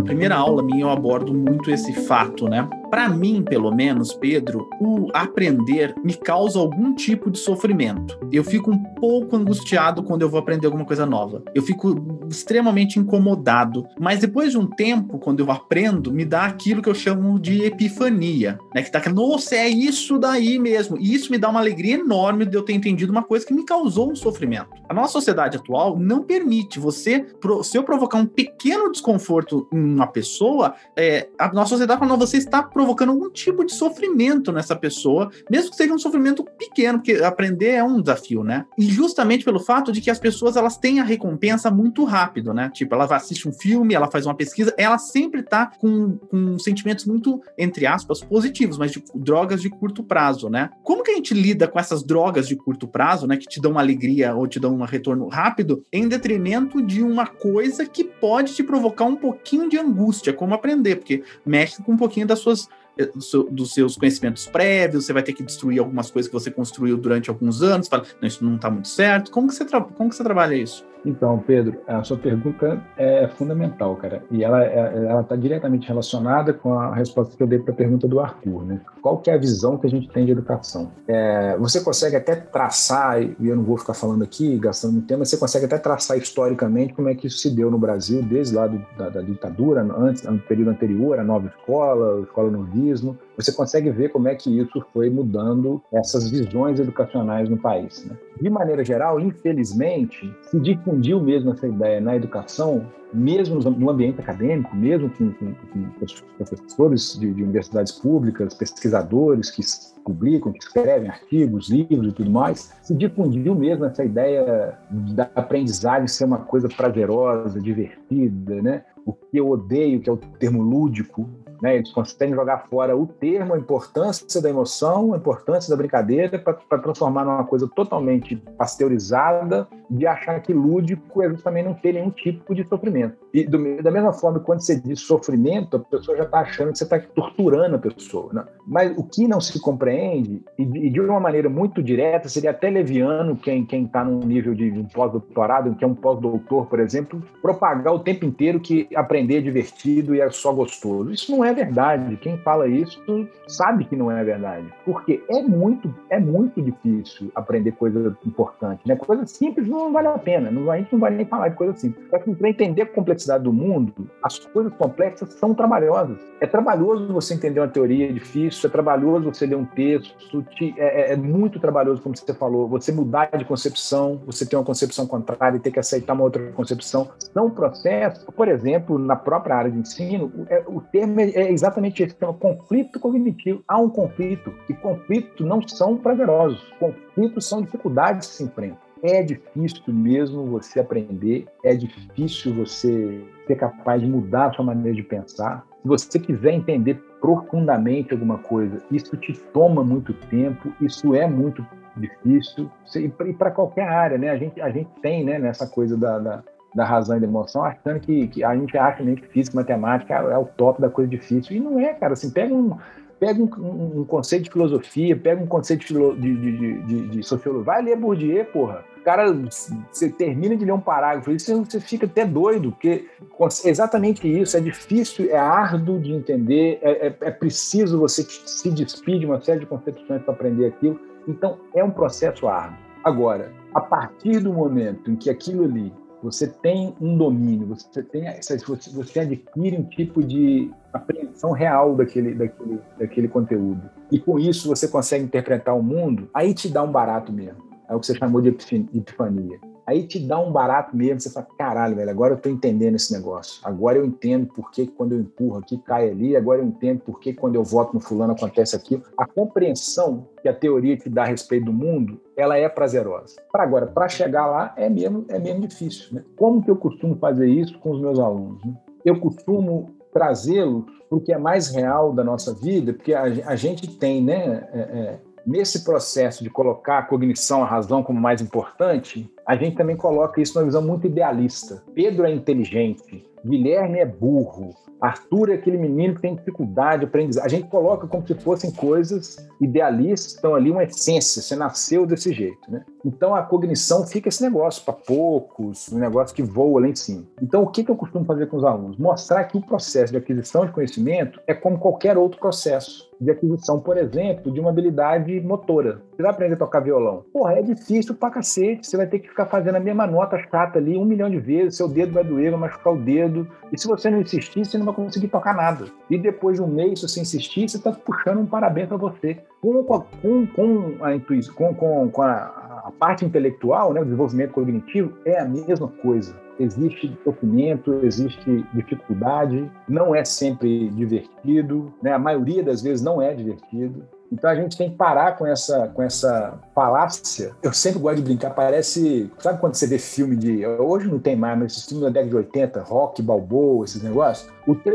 primeira aula minha eu abordo muito esse fato, né? Para mim, pelo menos, Pedro, o aprender me causa algum tipo de sofrimento. Eu fico um pouco angustiado quando eu vou aprender alguma coisa nova. Eu fico extremamente incomodado. Mas depois de um tempo, quando eu aprendo, me dá aquilo que eu chamo de epifania, né? Que tá, nossa, é isso daí mesmo. E isso me dá uma alegria enorme de eu ter entendido uma coisa que me causou um sofrimento. A nossa sociedade atual não permite você, se eu provocar um pequeno desconforto em uma pessoa, a nossa sociedade fala, não, você está provocando algum tipo de sofrimento nessa pessoa, mesmo que seja um sofrimento pequeno, porque aprender é um desafio, né? E justamente pelo fato de que as pessoas, elas têm a recompensa muito rápido, né? Tipo, ela vai assistir um filme, ela faz uma pesquisa, ela sempre tá com sentimentos muito, entre aspas, positivos, mas de drogas de curto prazo, né? Como que a gente lida com essas drogas de curto prazo, né? Que te dão uma alegria ou te dão um retorno rápido, em detrimento de uma coisa que pode te provocar um pouquinho de angústia, como aprender, porque mexe com um pouquinho dos seus conhecimentos prévios, você vai ter que destruir algumas coisas que você construiu durante alguns anos, fala, não, isso não está muito certo. Como que você trabalha isso? Então, Pedro, a sua pergunta é fundamental, cara, e ela está diretamente relacionada com a resposta que eu dei para a pergunta do Arthur, né? Qual que é a visão que a gente tem de educação? Você consegue até traçar, e eu não vou ficar falando aqui, gastando muito tempo, mas você consegue até traçar historicamente como é que isso se deu no Brasil, desde lá da ditadura, antes, no período anterior, a nova escola, o escola novismo. você consegue ver como é que isso foi mudando essas visões educacionais no país, né? De maneira geral, infelizmente, se difundiu mesmo essa ideia na educação, mesmo no ambiente acadêmico, mesmo com professores de universidades públicas, pesquisadores que publicam, que escrevem artigos, livros e tudo mais, se difundiu mesmo essa ideia da aprendizagem ser uma coisa prazerosa, divertida, né? O que eu odeio, que é o termo lúdico, né? Eles conseguem jogar fora o termo, a importância da emoção, a importância da brincadeira para transformar numa coisa totalmente pasteurizada, de achar que lúdico é justamente não ter nenhum tipo de sofrimento. E da mesma forma, quando você diz sofrimento, a pessoa já está achando que você está torturando a pessoa, né? Mas o que não se compreende, e de uma maneira muito direta, seria até leviano quem está num nível de um pós-doutorado, que é um pós-doutor, por exemplo, propagar o tempo inteiro que aprender é divertido e é só gostoso. Isso não é verdade. Quem fala isso sabe que não é verdade. Porque é muito difícil aprender coisa importante, né? Coisa simples não vale a pena. A gente não vai nem falar de coisa simples. Para entender a complexidade do mundo, as coisas complexas são trabalhosas. É trabalhoso você entender uma teoria difícil, é trabalhoso você ler um texto, é muito trabalhoso, como você falou, você mudar de concepção, você ter uma concepção contrária e ter que aceitar uma outra concepção. São processos, por exemplo, na própria área de ensino, o termo é exatamente esse, chama conflito cognitivo. Há um conflito, e conflitos não são prazerosos, conflitos são dificuldades que se enfrentam. É difícil mesmo você aprender, é difícil você ser capaz de mudar a sua maneira de pensar. Se você quiser entender profundamente alguma coisa, isso te toma muito tempo, isso é muito difícil, e para qualquer área, né? A gente tem, né, nessa coisa da razão e da emoção, achando que a gente acha nem que física e matemática é o top da coisa difícil. E não é, cara. Assim, pega um conceito de filosofia, pega um conceito de sociologia, vai ler Bourdieu, porra. Cara, você termina de ler um parágrafo, você fica até doido, porque é exatamente isso, é difícil, é árduo de entender, é preciso você se despir de uma série de concepções para aprender aquilo. Então, é um processo árduo. Agora, a partir do momento em que aquilo ali você tem um domínio, você adquire um tipo de apreensão real daquele conteúdo. E com isso você consegue interpretar o mundo, aí te dá um barato mesmo. É o que você chamou de epifania. Aí te dá um barato mesmo, você fala, caralho, velho, agora eu tô entendendo esse negócio. Agora eu entendo por que quando eu empurro aqui, cai ali. Agora eu entendo por que quando eu voto no fulano acontece aquilo. A compreensão que a teoria te dá a respeito do mundo, ela é prazerosa. Agora, para chegar lá, é mesmo difícil, né? Como que eu costumo fazer isso com os meus alunos, né? Eu costumo trazê-los para o que é mais real da nossa vida, porque a gente tem, né... Nesse processo de colocar a cognição, a razão como mais importante, a gente também coloca isso numa visão muito idealista. Pedro é inteligente, Guilherme é burro, Arthur é aquele menino que tem dificuldade de aprendizagem. A gente coloca como se fossem coisas idealistas, estão ali uma essência, você nasceu desse jeito, né? Então a cognição fica esse negócio para poucos, um negócio que voa lá em cima. Então o que eu costumo fazer com os alunos? Mostrar que o processo de aquisição de conhecimento é como qualquer outro processo de aquisição, por exemplo, de uma habilidade motora. Você vai aprender a tocar violão. Porra, é difícil pra cacete, você vai ter que ficar fazendo a mesma nota chata ali 1 milhão de vezes, seu dedo vai doer, vai machucar o dedo, e se você não insistir, você não vai conseguir tocar nada. E depois de um mês, se você insistir, você está puxando um parabéns para você. Com a intuição, com a parte intelectual, né, o desenvolvimento cognitivo, é a mesma coisa. Existe sofrimento, existe dificuldade, não é sempre divertido, né? A maioria das vezes não é divertido. Então a gente tem que parar com essa falácia. Eu sempre gosto de brincar, parece... Sabe quando você vê filme de... Hoje não tem mais, mas esses filmes da década de 80, Rock, Balboa, esses negócios.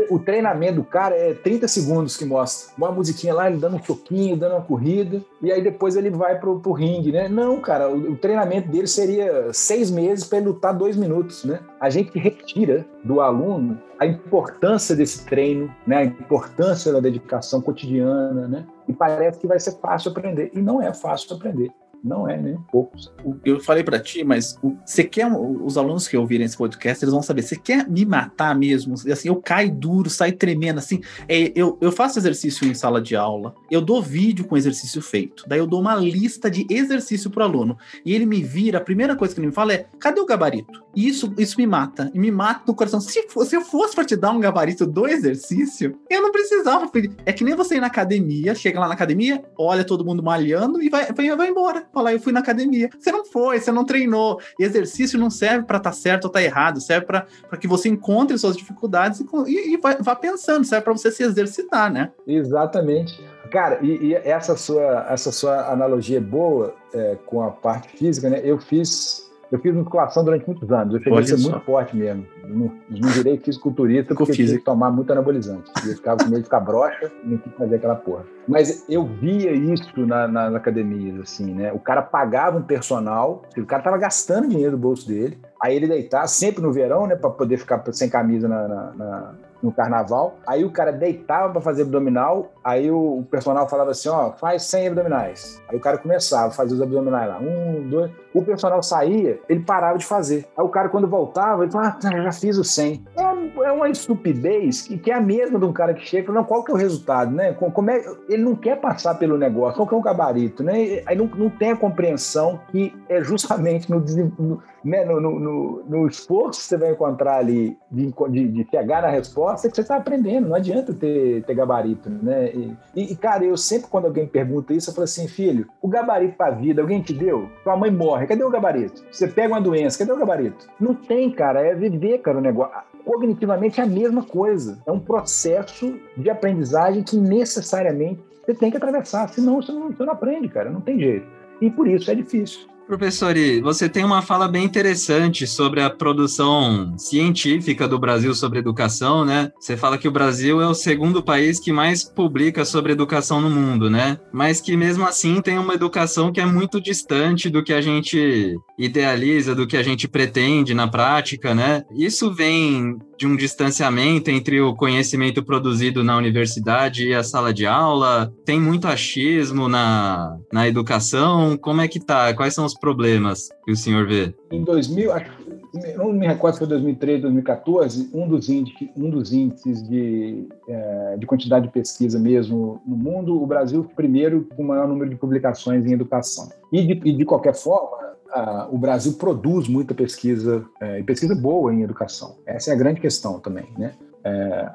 O treinamento do cara é 30 segundos que mostra. Uma musiquinha lá, ele dando um choquinho, dando uma corrida, e aí depois ele vai pro ringue, né? Não, cara, o treinamento dele seria 6 meses para ele lutar 2 minutos, né? A gente retira do aluno a importância desse treino, né? A importância da dedicação cotidiana, né? E parece que vai ser fácil aprender. E não é fácil aprender. Não é, nem poucos. Eu falei pra ti, mas você quer, os alunos que ouvirem esse podcast, eles vão saber, você quer me matar mesmo? Assim, eu caio duro, saio tremendo, assim, eu faço exercício em sala de aula, eu dou vídeo com exercício feito, daí eu dou uma lista de exercício pro aluno, e ele me vira, a primeira coisa que ele me fala é, cadê o gabarito? E isso me mata no coração. Se eu fosse pra te dar um gabarito do exercício, eu não precisava pedir. É que nem você ir na academia, chega lá na academia, olha todo mundo malhando e vai embora. Fala, eu fui na academia. Você não foi, você não treinou. E exercício não serve pra estar certo ou estar errado, serve pra que você encontre suas dificuldades e vá pensando, serve pra você se exercitar, né? Exatamente. Cara, e essa sua analogia é boa com a parte física, né? Eu fiz musculação durante muitos anos. Eu cheguei a ser muito forte mesmo. Não virei fisiculturista porque tive que tomar muito anabolizante. Eu ficava com medo de ficar broxa e não quis fazer aquela porra. Mas eu via isso nas academias, assim, né? O cara pagava um personal, o cara tava gastando dinheiro do bolso dele, aí ele deitava, sempre no verão, né? Pra poder ficar sem camisa no carnaval. Aí o cara deitava pra fazer abdominal, aí o personal falava assim, ó, faz 100 abdominais. Aí o cara começava a fazer os abdominais lá, 1, 2... O personal saía, ele parava de fazer. Aí o cara, quando voltava, ele falava, já fiz os 100. É uma estupidez que é a mesma de um cara que chega e fala, não, qual que é o resultado, né? Ele não quer passar pelo negócio, qual que é o gabarito, né? Aí não tem a compreensão que é justamente no esforço que você vai encontrar ali de chegar na resposta que você está aprendendo. Não adianta ter gabarito, né? E, cara, eu sempre, quando alguém pergunta isso, eu falo assim, filho, o gabarito para a vida, alguém te deu? Sua mãe morre, cadê o gabarito? Você pega uma doença, cadê o gabarito? Não tem, cara, é viver, cara, o negócio. Cognitivamente é a mesma coisa. É um processo de aprendizagem que necessariamente você tem que atravessar, senão você não aprende, cara, não tem jeito. E por isso é difícil. Professor, você tem uma fala bem interessante sobre a produção científica do Brasil sobre educação, né? Você fala que o Brasil é o segundo país que mais publica sobre educação no mundo, né? Mas que mesmo assim tem uma educação que é muito distante do que a gente idealiza, do que a gente pretende na prática, né? Isso vem de um distanciamento entre o conhecimento produzido na universidade e a sala de aula? Tem muito achismo na educação? Como é que tá? Quais são os problemas que o senhor vê? Em 2000, não me recordo se foi 2013, 2014, um dos índices de quantidade de pesquisa mesmo no mundo, o Brasil primeiro com o maior número de publicações em educação. E de qualquer forma, o Brasil produz muita pesquisa, e pesquisa boa em educação. Essa é a grande questão também, né?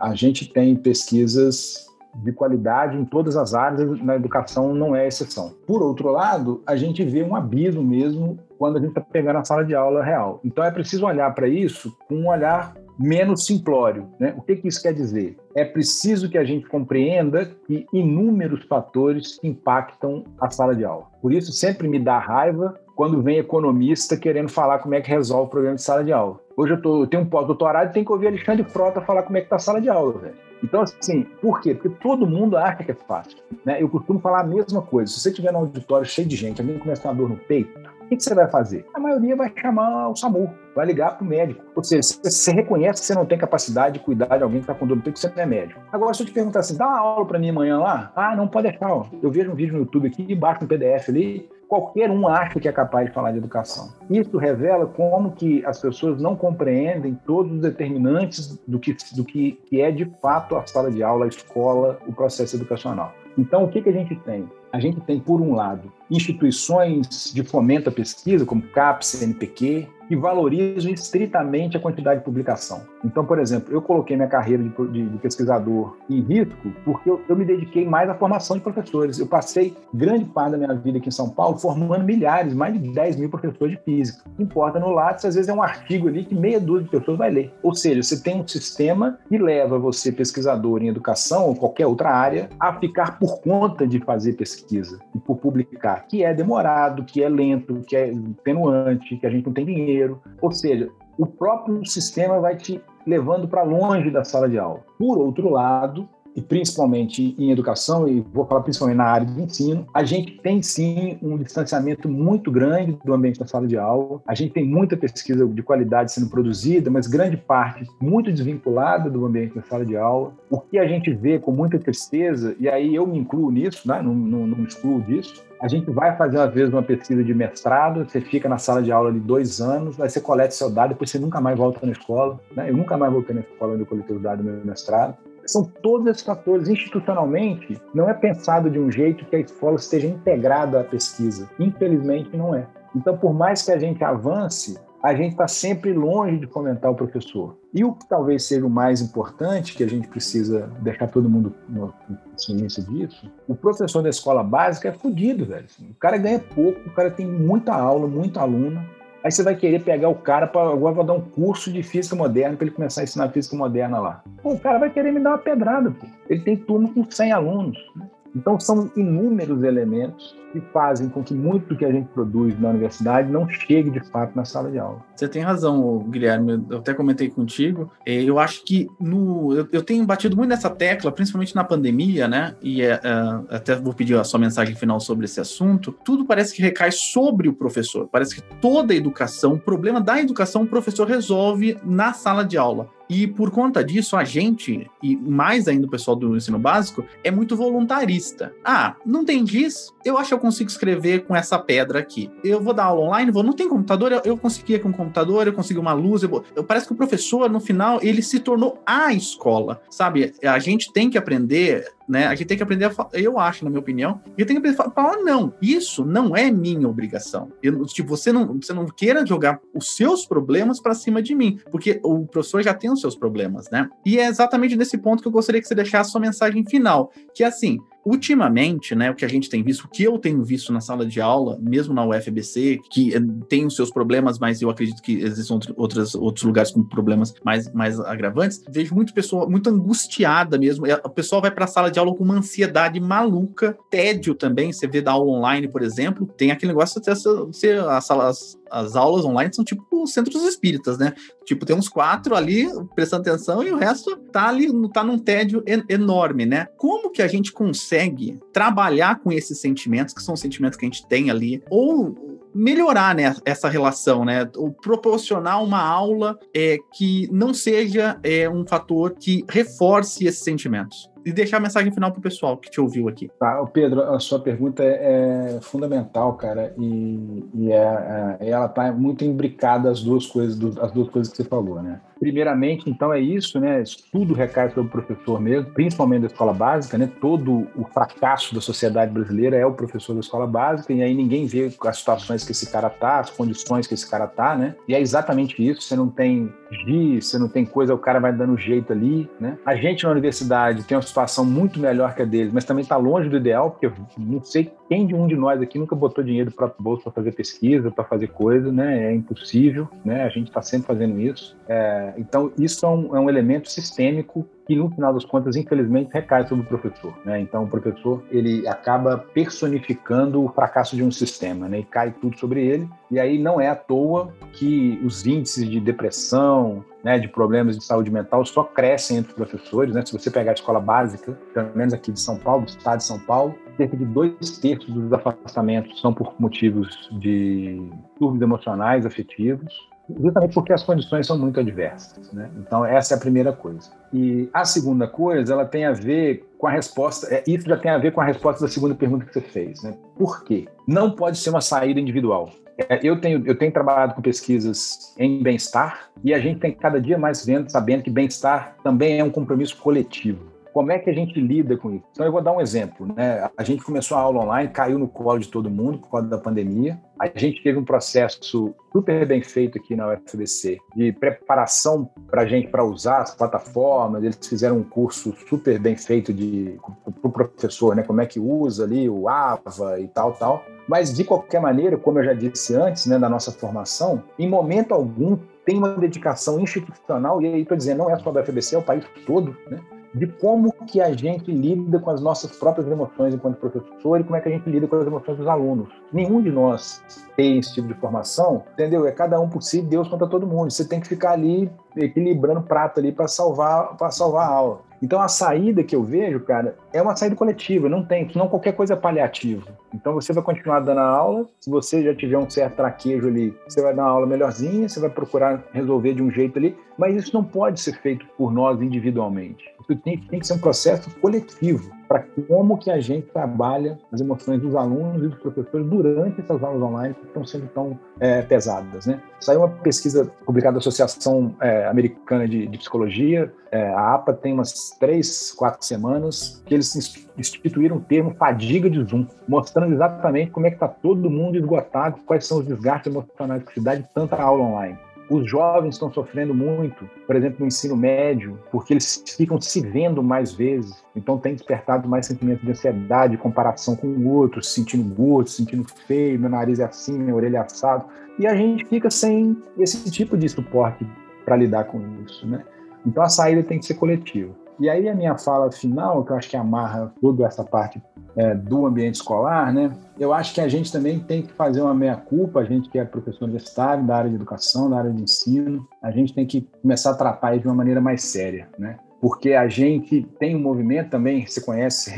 A gente tem pesquisas de qualidade em todas as áreas, na educação não é exceção. Por outro lado, a gente vê um abismo mesmo quando a gente está pegando a sala de aula real. Então é preciso olhar para isso com um olhar menos simplório, né? O que isso quer dizer? É preciso que a gente compreenda que inúmeros fatores impactam a sala de aula. Por isso sempre me dá raiva quando vem economista querendo falar como é que resolve o problema de sala de aula. Hoje eu tenho um pós-doutorado e tenho que ouvir Alexandre Frota falar como é que está a sala de aula, velho. Então, assim, por quê? Porque todo mundo acha que é fácil, né? Eu costumo falar a mesma coisa. Se você estiver num auditório cheio de gente, alguém começar uma dor no peito, o que você vai fazer? A maioria vai chamar o SAMU, vai ligar para o médico. Ou seja, você reconhece que você não tem capacidade de cuidar de alguém que está com dor no peito, que você não é médico. Agora, se eu te perguntar assim, dá uma aula para mim amanhã lá? Ah, não pode deixar. Ó. Eu vejo um vídeo no YouTube aqui, baixo um PDF ali, qualquer um acha que é capaz de falar de educação. Isso revela como que as pessoas não compreendem todos os determinantes do que é de fato a sala de aula, a escola, o processo educacional. Então, o que a gente tem? A gente tem, por um lado, instituições de fomento à pesquisa, como CAPES, CNPq, que valorizam estritamente a quantidade de publicação. Então, por exemplo, eu coloquei minha carreira de pesquisador em risco porque eu me dediquei mais à formação de professores. Eu passei grande parte da minha vida aqui em São Paulo formando milhares, mais de 10 mil professores de física. O que importa no Lattes, às vezes é um artigo ali que meia dúzia de pessoas vai ler. Ou seja, você tem um sistema que leva você, pesquisador em educação ou qualquer outra área, a ficar por conta de fazer pesquisa e por publicar, que é demorado, que é lento, que é extenuante, que a gente não tem dinheiro. Ou seja, o próprio sistema vai te levando para longe da sala de aula. Por outro lado, e principalmente em educação, e vou falar principalmente na área de ensino, a gente tem sim um distanciamento muito grande do ambiente da sala de aula. A gente tem muita pesquisa de qualidade sendo produzida, mas grande parte muito desvinculada do ambiente da sala de aula. O que a gente vê com muita tristeza, e aí eu me incluo nisso, né? não me excluo disso, a gente vai fazer, às vezes, uma pesquisa de mestrado, você fica na sala de aula de 2 anos, aí você coleta seu dado, depois você nunca mais volta na escola. Né? Eu nunca mais voltei na escola onde eu coletei os dados do meu mestrado. São todos esses fatores. Institucionalmente, não é pensado de um jeito que a escola esteja integrada à pesquisa. Infelizmente, não é. Então, por mais que a gente avance, a gente está sempre longe de fomentar o professor. E o que talvez seja o mais importante, que a gente precisa deixar todo mundo ciência disso, o professor da escola básica é fodido, velho. O cara ganha pouco, o cara tem muita aula, muito aluno. Aí você vai querer pegar o cara agora para dar um curso de física moderna para ele começar a ensinar física moderna lá. Pô, o cara vai querer me dar uma pedrada, pô. Ele tem turma com 100 alunos, né? Então, são inúmeros elementos que fazem com que muito do que a gente produz na universidade não chegue, de fato, na sala de aula. Você tem razão, Guilherme. Eu até comentei contigo. Eu acho que eu tenho batido muito nessa tecla, principalmente na pandemia, né? E até vou pedir a sua mensagem final sobre esse assunto. Tudo parece que recai sobre o professor. Parece que toda a educação, o problema da educação, o professor resolve na sala de aula. E por conta disso, a gente, e mais ainda o pessoal do ensino básico, é muito voluntarista. Ah, não tem giz? Eu acho que eu consigo escrever com essa pedra aqui. Eu vou dar aula online? Não tem computador? Eu consegui com um computador, eu consegui uma luz. Parece que o professor, no final, ele se tornou a escola, sabe? A gente tem que aprender... Né? A gente tem que aprender a falar, eu acho, na minha opinião, a gente tem que aprender a falar, não, isso não é minha obrigação. Você não queira jogar os seus problemas para cima de mim, porque o professor já tem os seus problemas, né? E é exatamente nesse ponto que eu gostaria que você deixasse a sua mensagem final, que é assim, ultimamente, né, o que a gente tem visto, o que eu tenho visto na sala de aula, mesmo na UFABC, que tem os seus problemas, mas eu acredito que existem outros lugares com problemas mais agravantes, vejo muita pessoa muito angustiada mesmo, o pessoal vai para a sala de aula com uma ansiedade maluca, tédio também, você vê da aula online, por exemplo, tem aquele negócio de as aulas online são tipo os centros espíritas, né? Tipo, tem uns 4 ali prestando atenção e o resto tá num tédio enorme, né? Como que a gente consegue trabalhar com esses sentimentos, que são sentimentos que a gente tem ali, ou melhorar, né, essa relação, né? Ou proporcionar uma aula que não seja um fator que reforce esses sentimentos? E deixar a mensagem final pro pessoal que te ouviu aqui. Tá, Pedro, a sua pergunta é fundamental, cara, e ela tá muito imbricada as duas coisas que você falou, né? Primeiramente, então, é isso, né? Tudo recai sobre o professor mesmo, principalmente da escola básica, né? Todo o fracasso da sociedade brasileira é o professor da escola básica, e aí ninguém vê as situações que esse cara tá, as condições que esse cara tá, né? E é exatamente isso, você não tem giz, você não tem coisa, o cara vai dando jeito ali, né? A gente na universidade tem uma situação muito melhor que a deles, mas também está longe do ideal, porque eu não sei quem de um de nós aqui nunca botou dinheiro do próprio bolso para fazer pesquisa, para fazer coisa, né? É impossível, né? A gente está sempre fazendo isso. Então, isso é um elemento sistêmico que, no final das contas, infelizmente, recai sobre o professor, né? Então, o professor, ele acaba personificando o fracasso de um sistema, né? E cai tudo sobre ele. E aí não é à toa que os índices de depressão, né, de problemas de saúde mental só crescem entre os professores, né? Se você pegar a escola básica, pelo menos aqui de São Paulo, do estado de São Paulo, cerca de 2/3 dos afastamentos são por motivos de distúrbios emocionais, afetivos, justamente porque as condições são muito adversas, né? Então, essa é a primeira coisa. E a segunda coisa, ela tem a ver com a resposta, isso já tem a ver com a resposta da segunda pergunta que você fez, né? Por quê? Não pode ser uma saída individual. Eu tenho trabalhado com pesquisas em bem-estar e a gente tem cada dia mais sabendo que bem-estar também é um compromisso coletivo. Como é que a gente lida com isso? Então, eu vou dar um exemplo, né? A gente começou a aula online, caiu no colo de todo mundo por causa da pandemia. A gente teve um processo super bem feito aqui na UFABC de preparação para a gente para usar as plataformas. Eles fizeram um curso super bem feito para o professor, né? Como é que usa ali o AVA e tal. Mas, de qualquer maneira, como eu já disse antes, né, da nossa formação, em momento algum tem uma dedicação institucional, e aí estou dizendo, não é só da UFABC, é o país todo, né? De como que a gente lida com as nossas próprias emoções enquanto professor e como é que a gente lida com as emoções dos alunos. Nenhum de nós tem esse tipo de formação, entendeu? É cada um por si, Deus contra todo mundo. Você tem que ficar ali equilibrando o prato ali para salvar a aula. Então a saída que eu vejo, cara, é uma saída coletiva, não tem, senão qualquer coisa é paliativo. Então você vai continuar dando a aula, se você já tiver um certo traquejo ali, você vai dar uma aula melhorzinha, você vai procurar resolver de um jeito ali, mas isso não pode ser feito por nós individualmente. Isso tem que ser um processo coletivo, para como que a gente trabalha as emoções dos alunos e dos professores durante essas aulas online que estão sendo tão pesadas, né? Saiu uma pesquisa publicada da Associação Americana de Psicologia, a APA, tem umas 3, 4 semanas, que eles instituíram o termo fadiga de Zoom, mostrando exatamente como é que está todo mundo esgotado, quais são os desgastes emocionais que se dá de tanta aula online. Os jovens estão sofrendo muito, por exemplo, no ensino médio, porque eles ficam se vendo mais vezes, então tem despertado mais sentimentos de ansiedade, comparação com o outro, se sentindo gordo, se sentindo feio, meu nariz é assim, minha orelha é assado, e a gente fica sem esse tipo de suporte para lidar com isso, né? Então a saída tem que ser coletiva. E aí a minha fala final, que eu acho que amarra toda essa parte do ambiente escolar, né? Eu acho que a gente também tem que fazer uma meia-culpa, a gente que é professor universitário, da área de educação, da área de ensino, a gente tem que começar a tratar isso de uma maneira mais séria, né? Porque a gente tem um movimento também, você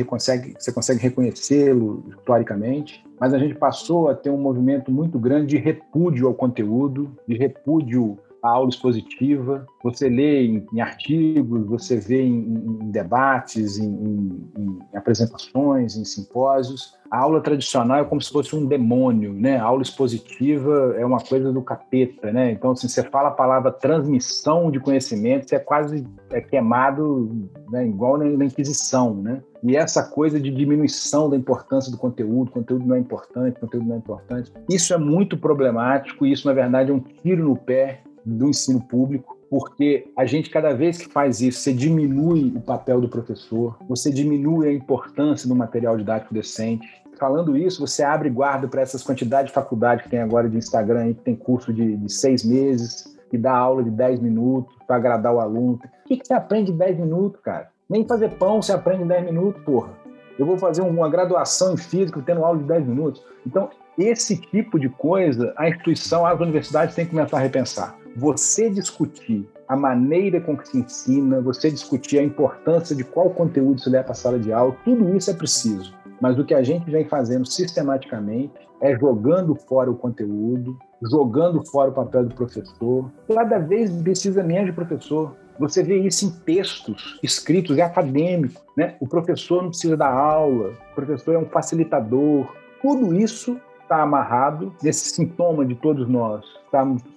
consegue reconhecê-lo historicamente, mas a gente passou a ter um movimento muito grande de repúdio ao conteúdo, de repúdio à aula expositiva. Você lê em artigos, você vê em debates, em apresentações, em simpósios. A aula tradicional é como se fosse um demônio, né? A aula expositiva é uma coisa do capeta, né? Então, assim, você fala a palavra transmissão de conhecimento, você é quase queimado, né? Igual na Inquisição, né? E essa coisa de diminuição da importância do conteúdo, conteúdo não é importante, conteúdo não é importante. Isso é muito problemático e isso, na verdade, é um tiro no pé do ensino público, porque a gente, cada vez que faz isso, você diminui o papel do professor, você diminui a importância do material didático decente. Falando isso, você abre guarda para essas quantidades de faculdade que tem agora de Instagram, aí, que tem curso de 6 meses, que dá aula de 10 minutos para agradar o aluno. O que você aprende em 10 minutos, cara? Nem fazer pão você aprende em 10 minutos, porra. Eu vou fazer uma graduação em física tendo aula de 10 minutos. Então, esse tipo de coisa, a instituição, as universidades têm que começar a repensar. Você discutir a maneira com que se ensina, você discutir a importância de qual conteúdo se leva para a sala de aula, tudo isso é preciso. Mas o que a gente vem fazendo sistematicamente é jogando fora o conteúdo, jogando fora o papel do professor. Cada vez precisa menos de professor. Você vê isso em textos escritos e acadêmicos, né? O professor não precisa dar aula, o professor é um facilitador. Tudo isso está amarrado nesse sintoma de todos nós,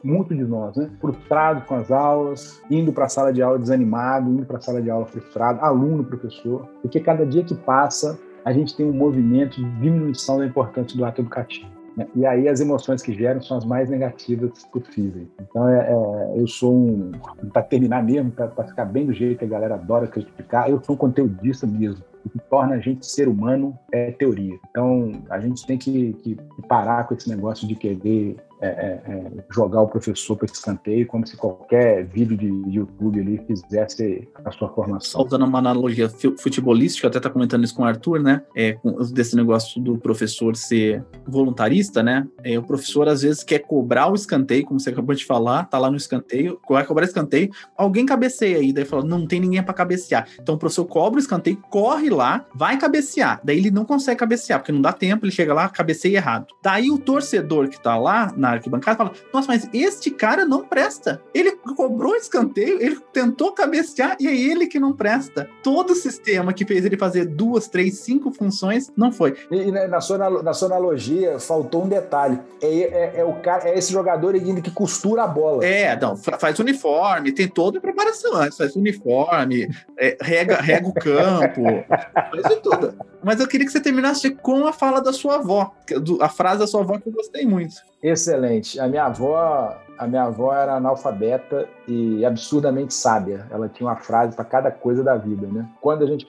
muito de nós, né? Frustrados com as aulas, indo para a sala de aula desanimado, indo para a sala de aula frustrado, aluno, professor, porque cada dia que passa a gente tem um movimento de diminuição da importância do ato educativo, né? E aí as emoções que geram são as mais negativas possíveis. Então eu sou para terminar mesmo, para ficar bem do jeito que a galera adora criticar, eu sou um conteudista mesmo. O que torna a gente ser humano é teoria. Então, a gente tem que parar com esse negócio de querer jogar o professor para escanteio, como se qualquer vídeo de YouTube ali fizesse a sua formação. Usando uma analogia futebolística, eu até tá comentando isso com o Arthur, né? Desse negócio do professor ser voluntarista, né? O professor, às vezes, quer cobrar o escanteio, como você acabou de falar, tá lá no escanteio, vai cobrar escanteio, alguém cabeceia aí, daí fala, não tem ninguém para cabecear. Então, o professor cobra o escanteio, corre lá, vai cabecear. Daí ele não consegue cabecear, porque não dá tempo, ele chega lá, cabeceia errado. Daí o torcedor que tá lá na arquibancada fala, nossa, mas este cara não presta. Ele cobrou escanteio, ele tentou cabecear e é ele que não presta. Todo o sistema que fez ele fazer 2, 3, 5 funções, não foi. E na sua analogia, faltou um detalhe. É esse jogador ainda que costura a bola. Faz uniforme, tem toda a preparação antes, faz uniforme, rega o campo, faz de tudo. Mas eu queria que você terminasse com a fala da sua avó, a frase da sua avó que eu gostei muito. Excelente. A minha avó era analfabeta e absurdamente sábia. Ela tinha uma frase para cada coisa da vida, né? Quando a gente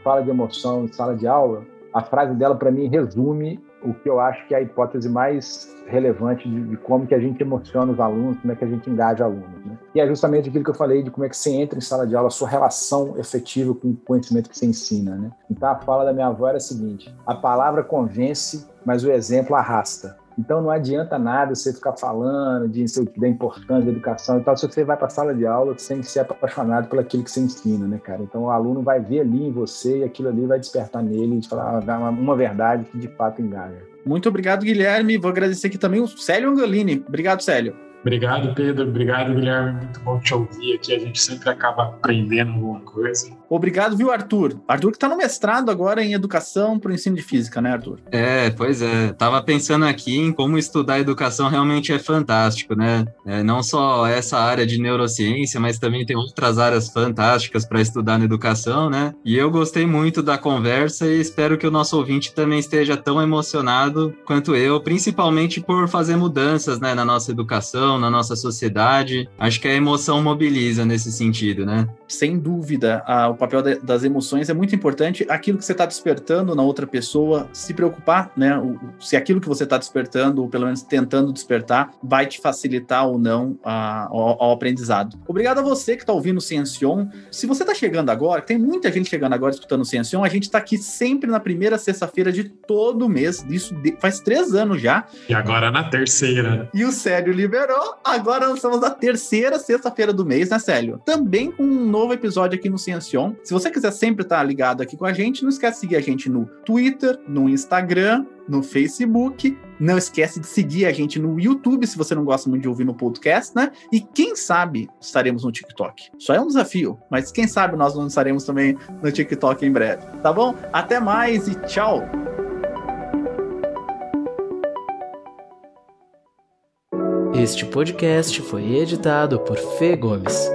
fala de emoção em sala de aula, a frase dela, para mim, resume o que eu acho que é a hipótese mais relevante de como que a gente emociona os alunos, como é que a gente engaja alunos, né? E é justamente aquilo que eu falei de como é que você entra em sala de aula, a sua relação efetiva com o conhecimento que você ensina, né? Então a fala da minha avó era a seguinte: a palavra convence, mas o exemplo arrasta. Então não adianta nada você ficar falando da importância da educação e tal, se você vai para a sala de aula sem ser apaixonado por aquilo que você ensina, né, cara? Então o aluno vai ver ali em você e aquilo ali vai despertar nele e falar uma verdade que de fato engaja. Muito obrigado, Guilherme. Vou agradecer aqui também o Célio Angolini. Obrigado, Célio. Obrigado, Pedro. Obrigado, Guilherme. Muito bom te ouvir aqui. A gente sempre acaba aprendendo alguma coisa. Obrigado, viu, Arthur? Arthur que está no mestrado agora em educação para o ensino de física, né, Arthur? Pois é. Tava pensando aqui em como estudar educação realmente é fantástico, né? Não só essa área de neurociência, mas também tem outras áreas fantásticas para estudar na educação, né? E eu gostei muito da conversa e espero que o nosso ouvinte também esteja tão emocionado quanto eu, principalmente por fazer mudanças, né, na nossa educação, na nossa sociedade. Acho que a emoção mobiliza nesse sentido, né? Sem dúvida, o papel das emoções é muito importante. Aquilo que você está despertando na outra pessoa, se preocupar, né? Se aquilo que você está despertando, ou pelo menos tentando despertar, vai te facilitar ou não ao aprendizado. Obrigado a você que está ouvindo o Ciencion. Se você está chegando agora, tem muita gente chegando agora escutando o Ciencion, a gente está aqui sempre na primeira sexta-feira de todo mês. Isso faz 3 anos já. E agora na terceira. E o Célio liberou. Agora nós estamos na terceira sexta-feira do mês, né, Célio? Também com um novo episódio aqui no Ciencion. Se você quiser sempre estar ligado aqui com a gente, não esquece de seguir a gente no Twitter, no Instagram, no Facebook. Não esquece de seguir a gente no YouTube, se você não gosta muito de ouvir no podcast, né? E quem sabe estaremos no TikTok. Só é um desafio, mas quem sabe nós não estaremos também no TikTok em breve. Tá bom? Até mais e tchau! Este podcast foi editado por Fê Gomes.